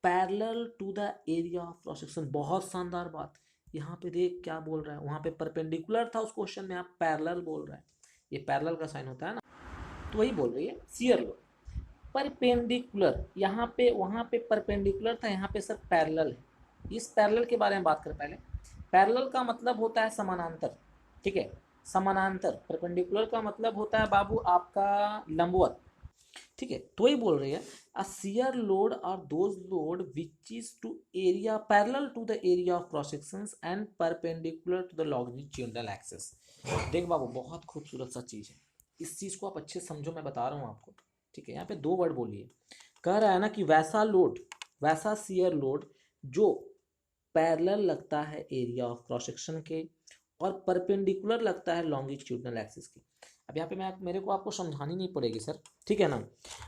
parallel to the area of cross section. बहुत शानदार बात, यहाँ पे देख क्या बोल रहा है, वहां पे परपेंडिकुलर था उस क्वेश्चन में, आप पैरेलल बोल रहा है, ये पैरेलल का साइन होता है ना, तो वही बोल रही है शियर लोड। परपेंडिकुलर, यहाँ पे वहाँ पे परपेंडिकुलर था, यहाँ पे सर पैरेलल है। इस पैरेलल के बारे में बात करें पहले। पैरेलल का मतलब होता है समानांतर, ठीक है, समानांतर। परपेंडिकुलर का मतलब होता है बाबू आपका लंबवत, ठीक है। तो ही बोल रही है a shear load are those load which is to area parallel to the area of cross sections and perpendicular to the longitudinal axis. देख बाबू बहुत खूबसूरत सा चीज है, इस चीज को आप अच्छे समझो, मैं बता रहा हूँ आपको, ठीक है। यहाँ पे दो वर्ड बोलिए, कह रहा है ना कि वैसा लोड, वैसा शियर लोड जो पैरेलल लगता है एरिया ऑफ क्रॉस सेक्शन के और परपेंडिकुलर लगता है लॉन्गिट्यूडनल एक्सिस की। अब यहाँ पे मैं मेरे को आपको समझानी नहीं पड़ेगी सर, ठीक है ना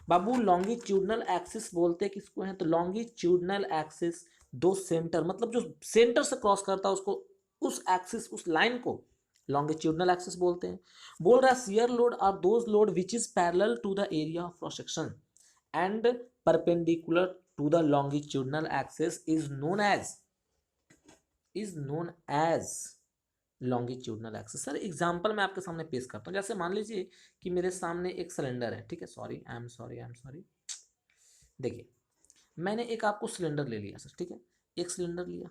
बाबू। लॉन्गिट्यूडनल एक्सिस बोलते किसको हैं, तो लॉन्गिट्यूडनल एक्सिस दो सेंटर, मतलब जो सेंटर से क्रॉस करता है उसको, उस एक्सिस, उस लाइन को लॉन्गिट्यूडनल एक्सिस बोलते हैं। बोल रहा है shear load are those load which is parallel to the area of cross section and perpendicular to the longitudinal axis is known as longitudinal axis. Sir example मैं आपके सामने पेश करता हूँ। जैसे मान लीजिए कि मेरे सामने एक सिलेंडर है, ठीक है, आई एम सॉरी। देखिए मैंने एक आपको सिलेंडर ले लिया सर, ठीक है, एक सिलेंडर लिया।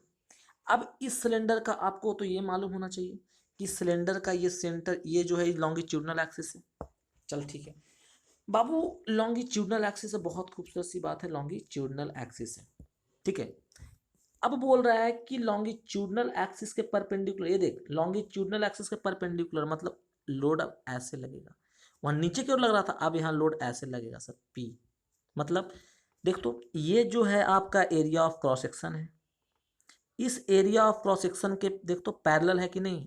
अब इस सिलेंडर का आपको तो ये मालूम होना चाहिए कि सिलेंडर का ये सेंटर, ये जो है लॉन्गिट्यूडनल एक्सिस है। चल ठीक है बाबू, लॉन्गिट्यूडनल एक्सिस है, बहुत खूबसूरत सी बात है, लॉन्गिट्यूडनल एक्सिस है, ठीक है। अब बोल रहा है कि लॉन्गिट्यूडनल एक्सिस के परपेंडिकुलर, ये देख लॉन्गिट्यूडनल एक्सिस के परपेंडिकुलर मतलब लोड अब ऐसे लगेगा, वहां नीचे की ओर लग रहा था, अब यहाँ लोड ऐसे लगेगा सर पी। मतलब देख तो ये जो है आपका एरिया ऑफ क्रॉस सेक्शन है, इस एरिया ऑफ क्रॉस सेक्शन के देख तो पैरेलल है कि नहीं,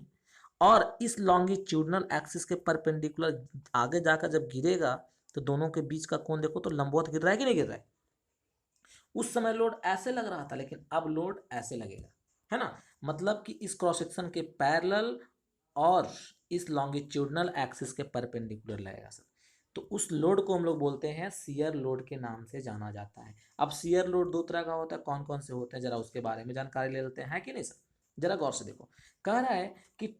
और इस लॉन्गिट्यूडनल एक्सिस के परपेंडिकुलर आगे जाकर जब गिरेगा तो दोनों के बीच का कोण देखो तो लंबवत गिर रहा है कि नहीं गिर रहा है। उस समय लोड ऐसे लग रहा था लेकिन अब लोड ऐसे लगेगा, है ना। मतलब कि इस क्रॉस सेक्शन के पैरेलल और इस लॉन्गिट्यूडनल एक्सिस के परपेंडिकुलर लगेगा सर। तो उस लोड को हम लोग बोलते हैं शियर लोड के नाम से जाना जाता है। अब शियर लोड दो तरह का होता है, कौन कौन से होते हैं जरा उसके बारे में जानकारी ले लेते हैं, कि नहीं सर। जरा गौर से देखो, कह रहा है कि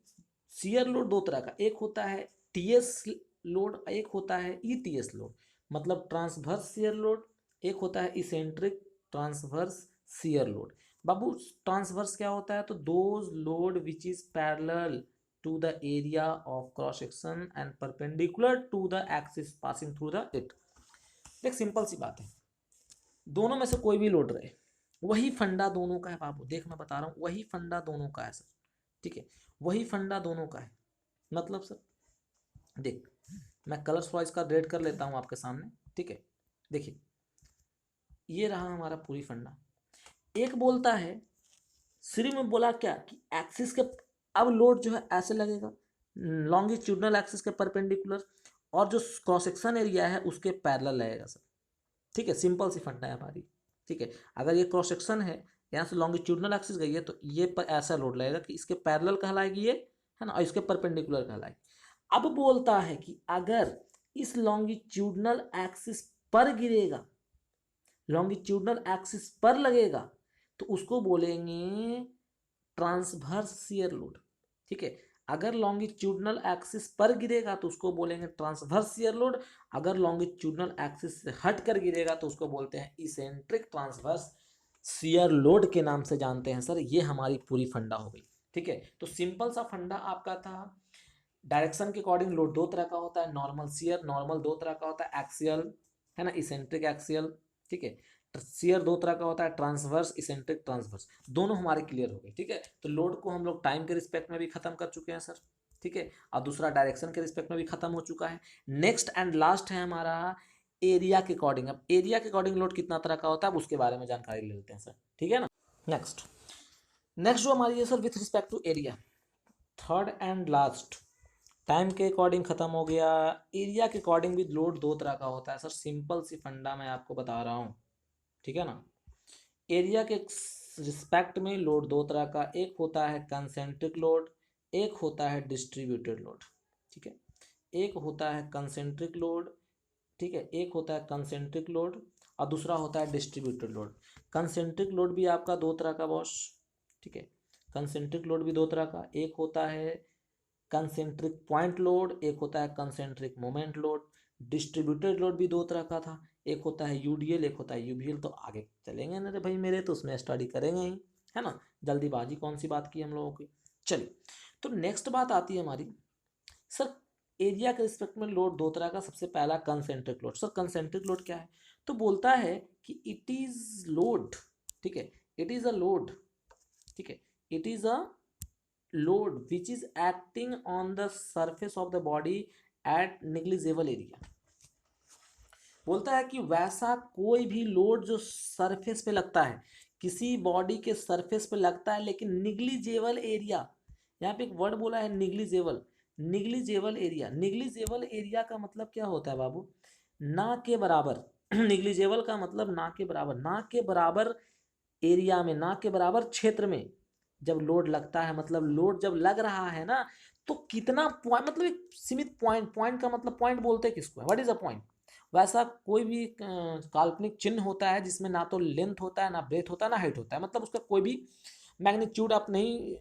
शियर लोड दो तरह का, एक होता है टीएस लोड, एक होता है ईटीएस लोड, मतलब ट्रांसवर्स शियर लोड, एक होता है इसेंट्रिक ट्रांसवर्स शियर लोड। बाबू ट्रांसवर्स क्या होता है, तो those load which is parallel to the area of cross section and perpendicular to the axis passing through the it। एक सिंपल सी बात है, दोनों में से कोई भी लोड रहे, वही फंडा दोनों का है बाबू। देख मैं बता रहा हूं, वही फंडा दोनों का है सर, ठीक है, वही फंडा दोनों का है। मतलब सर देख मैं कलर्स वाइज का रेड कर लेता हूं आपके सामने, ठीक है। देखिए ये रहा हमारा पूरी फंडा। एक बोलता है श्री में बोला क्या कि एक्सिस के अब लोड जो है ऐसे लगेगा लॉन्गिट्यूडनल एक्सिस के परपेंडिकुलर, और जो क्रॉस सेक्शन एरिया है उसके पैरेलल लगेगा सर, ठीक है। सिंपल सी फंडा है हमारी, ठीक है। अगर ये क्रॉस सेक्शन है, यहाँ से लॉन्गिट्यूडनल एक्सिस गई है तो ये पर ऐसा लोड लगेगा कि इसके पैरेलल कहलाएगी ये, है ना, और इसके परपेंडिकुलर कहलाएगी। अब बोलता है कि अगर इस लॉन्गिट्यूडनल एक्सिस पर गिरेगा, लॉन्गिट्यूडनल एक्सिस पर लगेगा, तो उसको बोलेंगे ट्रांसवर्स शियर लोड, ठीक है। अगर लॉन्गिट्यूडनल एक्सिस पर गिरेगा तो उसको बोलेंगे ट्रांसवर्स शियर लोड, अगर लॉन्गिट्यूडनल एक्सिस से हट कर गिरेगा तो उसको बोलते हैं इसेंट्रिक ट्रांसवर्स शियर लोड के नाम से जानते हैं सर। ये हमारी पूरी फंडा हो गई, ठीक है। तो सिंपल सा फंडा आपका था, डायरेक्शन के अकॉर्डिंग लोड दो तरह का होता है, नॉर्मल शियर, नॉर्मल दो तरह का होता है, एक्सियल, है ना, इसेंट्रिक एक्सियल, ठीक है। शियर दो तरह का होता है, ट्रांसवर्स इसेंट्रिक ट्रांसवर्स, दोनों हमारे क्लियर हो गए, ठीक है। तो लोड को हम लोग टाइम के रिस्पेक्ट में भी खत्म कर चुके हैं सर, ठीक है, और दूसरा डायरेक्शन के रिस्पेक्ट में भी खत्म हो चुका है। नेक्स्ट एंड लास्ट है हमारा एरिया के अकॉर्डिंग। अब एरिया के अकॉर्डिंग लोड कितना तरह का होता है, अब उसके बारे में जानकारी ले लेते हैं सर, ठीक है ना। नेक्स्ट जो हमारी है sir with respect to area, third and last, time के अकॉर्डिंग खत्म हो गया। एरिया के अकॉर्डिंग भी लोड दो तरह का होता है सर, सिंपल सी फंडा मैं आपको बता रहा हूँ, ठीक है ना। एरिया के रिस्पेक्ट में लोड दो तरह का, एक होता है कंसेंट्रिक लोड, एक होता है डिस्ट्रीब्यूटेड लोड, ठीक है। एक होता है कंसेंट्रिक लोड, ठीक है, एक होता है कंसेंट्रिक लोड और दूसरा होता है डिस्ट्रीब्यूटेड लोड। कंसेंट्रिक लोड भी आपका दो तरह का बॉस, ठीक है, कंसेंट्रिक लोड भी दो तरह का, एक होता है कंसेंट्रिक पॉइंट लोड, एक होता है concentric moment load. Distributed load भी दो तरह का था, एक होता है यूडीएल, एक होता है यूवीएल। तो आगे चलेंगे ना रे भाई मेरे, तो उसमें स्टडी करेंगे ही, है ना, जल्दीबाजी कौन सी बात की हम लोगों की। चलिए तो नेक्स्ट बात आती है हमारी सर एरिया के रिस्पेक्ट में लोड दो तरह का। सबसे पहला concentric load. Sir concentric load क्या है, तो बोलता है कि इट इज लोड, ठीक है, इट इज अ लोड, ठीक है, it is a load which is acting on the surface of the body at negligible area। बोलता है कि वैसा कोई भी लोड जो सरफेस पे लगता है, किसी बॉडी के सरफेस पे लगता है लेकिन निग्लिजेबल एरिया, यहाँ पे एक वर्ड बोला है निग्लिजेबल, निग्लिजेबल एरिया। निग्लिजेबल एरिया का मतलब क्या होता है बाबू, ना के बराबर। निग्लिजेबल का मतलब ना के बराबर, ना के बराबर एरिया में, ना के बराबर क्षेत्र में जब लोड लगता है, मतलब लोड जब लग रहा है ना, तो कितना पॉइंट, मतलब एक सीमित पॉइंट, पॉइंट का मतलब पॉइंट बोलते हैं किसको, व्हाट इज अ पॉइंट। वैसा कोई भी काल्पनिक चिन्ह होता है जिसमें ना तो लेंथ होता है, ना ब्रेथ होता है, ना हाइट होता है, मतलब उसका कोई भी मैग्नीट्यूड आप नहीं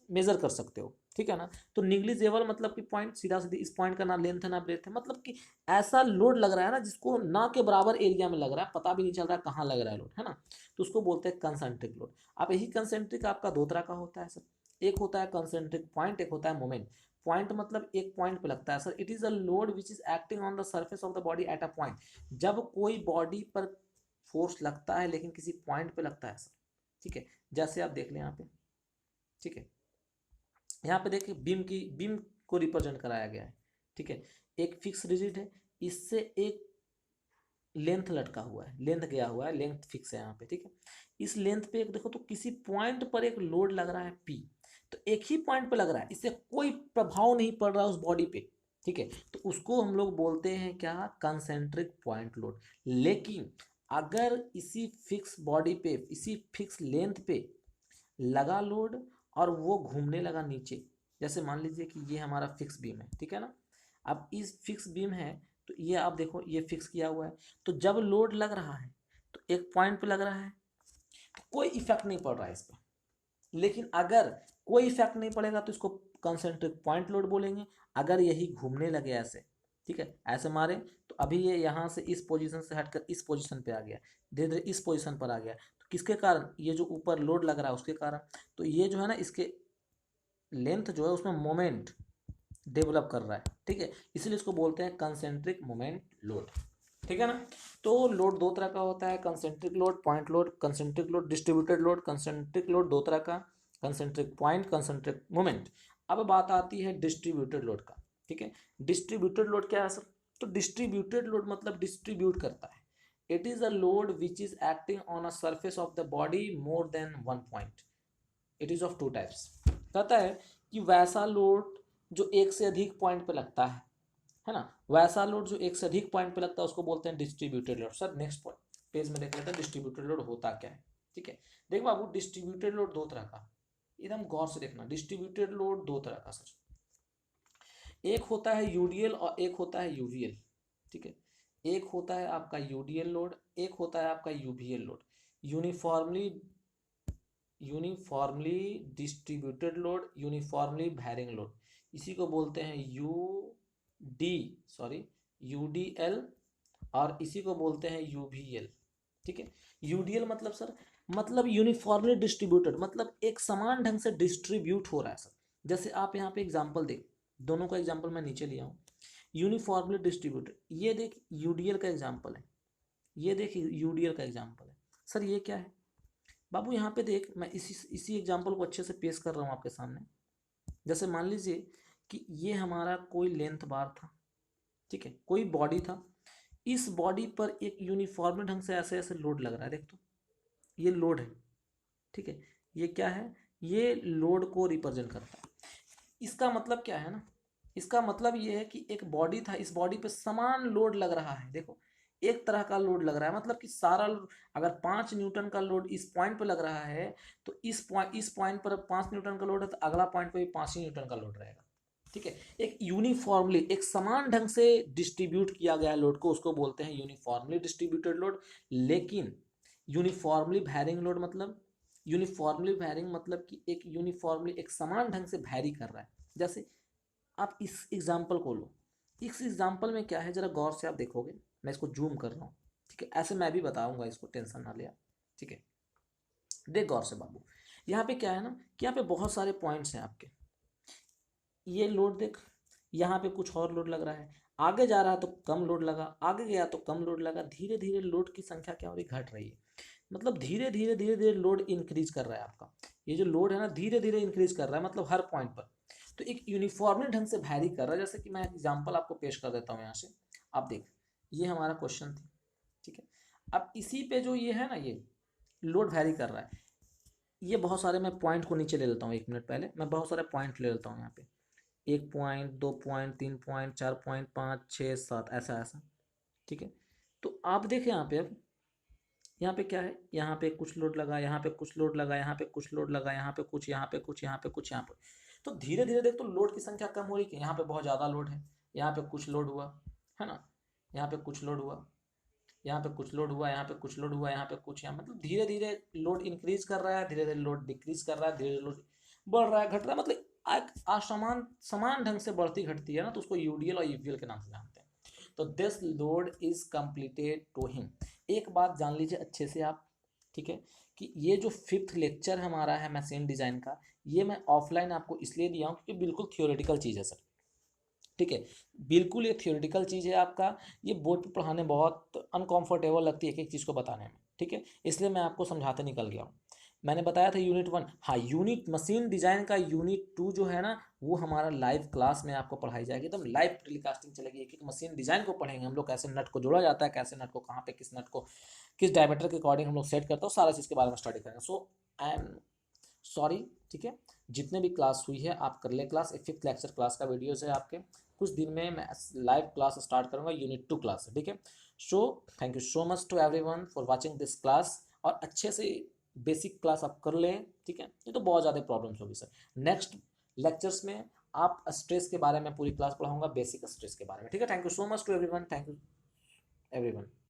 मेजर कर सकते हो, ठीक है ना। तो निग्लिजेबल मतलब कि पॉइंट, सीधा सीधी इस पॉइंट का ना लेंथ है ना ब्रेथ है, मतलब कि ऐसा लोड लग रहा है ना जिसको ना के बराबर एरिया में लग रहा है, पता भी नहीं चल रहा है कहाँ लग रहा है लोड, है ना। तो उसको बोलते हैं कंसेंट्रिक लोड। अब यही कंसेंट्रिक आपका दो तरह का होता है सर, एक होता है कंसेंट्रिक पॉइंट, एक होता है मोमेंट। पॉइंट मतलब एक पॉइंट पे लगता है sir. It is a load which is acting on the surface of the body at a point. जब कोई बॉडी पर फोर्स लगता है लेकिन किसी पॉइंट पे लगता है सर, ठीक है। जैसे आप देख लें यहाँ पे, ठीक है, यहाँ पे देखिए बीम को रिप्रेजेंट कराया गया है, ठीक है। एक फिक्स रिजिड है, इससे एक लेंथ लटका हुआ है, लेंथ गया हुआ है, लेंथ फिक्स है यहाँ पे, ठीक है। इस लेंथ पे एक देखो तो किसी पॉइंट पर एक लोड लग रहा है पी, तो एक ही पॉइंट पे लग रहा है, इससे कोई प्रभाव नहीं पड़ रहा उस बॉडी पे, ठीक है। तो उसको हम लोग बोलते हैं क्या, कंसेंट्रिक पॉइंट लोड। लेकिन अगर इसी फिक्स बॉडी पे, इसी फिक्स लेंथ पे लगा लोड और वो घूमने लगा नीचे, जैसे मान लीजिए कि ये हमारा फिक्स बीम है, ठीक है ना। अब इस फिक्स बीम है, तो ये आप देखो ये फिक्स किया हुआ है, तो जब लोड लग रहा है तो एक पॉइंट पे लग रहा है, तो कोई इफेक्ट नहीं पड़ रहा है इस पर। लेकिन अगर कोई इफेक्ट नहीं पड़ेगा तो इसको कंसेंट्रिक पॉइंट लोड बोलेंगे। अगर यही घूमने लगे ऐसे, ठीक है, ऐसे मारे, तो अभी ये यहाँ से इस पोजीशन से हटकर इस पोजीशन पे आ गया, धीरे धीरे इस पोजीशन पर आ गया, तो किसके कारण, ये जो ऊपर लोड लग रहा है उसके कारण। तो ये जो है ना, इसके लेंथ जो है उसमें मोमेंट डेवलप कर रहा है, ठीक है, इसलिए इसको बोलते हैं कंसेंट्रिक मोमेंट लोड, ठीक है ना। तो लोड दो तरह का होता है, concentric load, point load. Concentric load, distributed load. Concentric load दो तरह का, कंसेंट्रिक पॉइंट, कंसेंट्रिक मोमेंट। अब बात आती है डिस्ट्रीब्यूटेड लोड का, ठीक है। डिस्ट्रीब्यूटेड लोड क्या है सर, तो डिस्ट्रीब्यूटेड लोड मतलब डिस्ट्रीब्यूट करता है। It is a load which is acting on a surface of the body more than one point. It is of two types. कहता है कि वैसा लोड जो एक से अधिक पॉइंट पे लगता है ना, वैसा लोड जो एक से अधिक पॉइंट पे लगता है उसको बोलते हैं distributed load. Sir next page में देख लेते हैं डिस्ट्रीब्यूटेड लोड होता क्या है, ठीक है। देख बाबू, डिस्ट्रीब्यूटेड लोड दो तरह का, एकदम गौर से देखना। डिस्ट्रीब्यूटेड लोड दो तरह का सर, एक होता है यूडीएल और एक होता है यूवीएल, ठीक है। एक होता है आपका यूडीएल लोड, एक होता है आपका UVL load, uniformly uniformly distributed load, uniformly varying load. इसी को बोलते हैं यूडीएल, और इसी को बोलते हैं यूवीएल, ठीक है। यूडीएल मतलब सर, मतलब यूनिफॉर्मली डिस्ट्रीब्यूटेड, मतलब एक समान ढंग से डिस्ट्रीब्यूट हो रहा है सर। जैसे आप यहाँ पे एग्जांपल देख, दोनों का एग्जांपल मैं नीचे लिया हूँ। यूनिफॉर्मली डिस्ट्रीब्यूटेड, ये देख यूडीएल का एग्जांपल है, ये देख यूडीएल का एग्जांपल है। सर ये क्या है बाबू, यहाँ पे देख, मैं इसी एग्जांपल को अच्छे से पेश कर रहा हूँ आपके सामने। जैसे मान लीजिए कि ये हमारा कोई लेंथ बार था, ठीक है, कोई बॉडी था। इस बॉडी पर एक यूनिफॉर्म ढंग से ऐसे ऐसे लोड लग रहा है, देख तो ये लोड है, ठीक है। ये क्या है, ये लोड को रिप्रेजेंट करता है। इसका मतलब क्या है ना, इसका मतलब ये है कि एक बॉडी था, इस बॉडी पे समान लोड लग रहा है, देखो एक तरह का लोड लग रहा है, मतलब कि सारा, अगर 5 न्यूटन का लोड इस पॉइंट पे लग रहा है, तो इस पॉइंट पर 5 न्यूटन का लोड है, तो अगला पॉइंट पे भी 5 ही न्यूटन का लोड रहेगा, ठीक है। एक यूनिफॉर्मली, एक समान ढंग से डिस्ट्रीब्यूट किया गया लोड को, उसको बोलते हैं यूनिफॉर्मली डिस्ट्रीब्यूटेड लोड। लेकिन यूनिफॉर्मली वैरिंग लोड मतलब, यूनिफॉर्मली वैरिंग मतलब कि एक यूनिफॉर्मली, एक समान ढंग से वैरी कर रहा है। जैसे आप इस एग्जाम्पल को लो, इस एग्जाम्पल में क्या है जरा गौर से आप देखोगे, मैं इसको जूम कर रहा हूँ, ठीक है, ऐसे मैं भी बताऊंगा, इसको टेंशन ना लिया, ठीक है। देख गौर से बाबू, यहाँ पे क्या है ना कि यहाँ पे बहुत सारे पॉइंट्स हैं आपके, ये लोड देख, यहाँ पे कुछ और लोड लग रहा है, आगे जा रहा है तो कम लोड लगा, आगे गया तो कम लोड लगा, धीरे धीरे लोड की संख्या क्या हो रही, घट रही है। मतलब धीरे धीरे धीरे धीरे लोड इंक्रीज कर रहा है आपका, ये जो लोड है ना धीरे धीरे इंक्रीज कर रहा है, मतलब हर पॉइंट पर। तो एक यूनिफॉर्मली ढंग से वैरी कर रहा है। जैसे कि मैं एग्जांपल आपको पेश कर देता हूँ यहाँ से, आप देख, ये हमारा क्वेश्चन थी, ठीक है। अब इसी पे जो ये है ना, ये लोड वैरी कर रहा है, ये बहुत सारे, मैं पॉइंट को नीचे ले लेता हूँ, 1 मिनट पहले मैं बहुत सारे पॉइंट ले लेता हूँ यहाँ पे, 1 पॉइंट, 2 पॉइंट, 3 पॉइंट, 4 पॉइंट, 5, 6, 7, ऐसा ऐसा, ठीक है। तो आप देखें यहाँ पे, अब यहाँ पे क्या है, यहाँ पे कुछ लोड लगा, यहाँ पे कुछ लोड लगा, यहाँ पे कुछ लोड लगा, यहाँ पे कुछ, यहाँ पे कुछ, यहाँ पे कुछ, यहाँ पे, तो धीरे धीरे देख तो लोड की संख्या कम हो रही है, यहाँ पे बहुत ज़्यादा लोड है, यहाँ पे कुछ लोड हुआ है ना, यहाँ पे कुछ लोड हुआ, यहाँ पे कुछ लोड हुआ, यहाँ पे कुछ लोड हुआ, यहाँ पे कुछ, यहाँ मतलब धीरे धीरे लोड इंक्रीज कर रहा है, धीरे धीरे लोड डिक्रीज कर रहा है, धीरे धीरे लोड बढ़ रहा है, घट रहा है, मतलब असमान समान ढंग से बढ़ती घटती है ना, तो उसको यूडीएल और यूवीएल के नाम से जानते हैं। तो this load is completed to him. एक बात जान लीजिए अच्छे से आप, ठीक है, कि ये जो 5th लेक्चर हमारा है मशीन डिजाइन का, ये मैं ऑफलाइन आपको इसलिए दिया हूँ क्योंकि बिल्कुल थियोरेटिकल चीज़ है सर, ठीक है, बिल्कुल ये थियोरेटिकल चीज़ है आपका, ये बोर्ड पे पढ़ाने बहुत अनकंफर्टेबल लगती है एक एक चीज़ को बताने में, ठीक है, इसलिए मैं आपको समझाते निकल गया हूँ। मैंने बताया था यूनिट 1, हाँ यूनिट मशीन डिजाइन का यूनिट 2 जो है ना, वो हमारा लाइव क्लास में आपको पढ़ाई जाएगी, एकदम लाइव टेलीकास्टिंग चलेगी, एक एक मशीन डिजाइन को पढ़ेंगे हम लोग, कैसे नट को जोड़ा जाता है, कैसे नट को कहाँ पे किस नट को किस डायमीटर के अकॉर्डिंग हम लोग सेट करते हैं, सारा चीज़ के बारे में स्टडी करेंगे। सो आई एम सॉरी, ठीक है, जितने भी क्लास हुई है आप कर ले क्लास, 5th लेक्चर क्लास का वीडियोस है आपके, कुछ दिन में मैं लाइव क्लास स्टार्ट करूंगा यूनिट 2 क्लास से, ठीक है। So thank you so much to everyone for watching this class, और अच्छे से बेसिक क्लास आप कर लें, ठीक है, नहीं तो बहुत ज़्यादा प्रॉब्लम्स होगी सर। नेक्स्ट लेक्चर्स में आप स्ट्रेस के बारे में पूरी क्लास पढ़ाऊंगा, बेसिक स्ट्रेस के बारे में, ठीक है। Thank you so much to everyone, thank you everyone.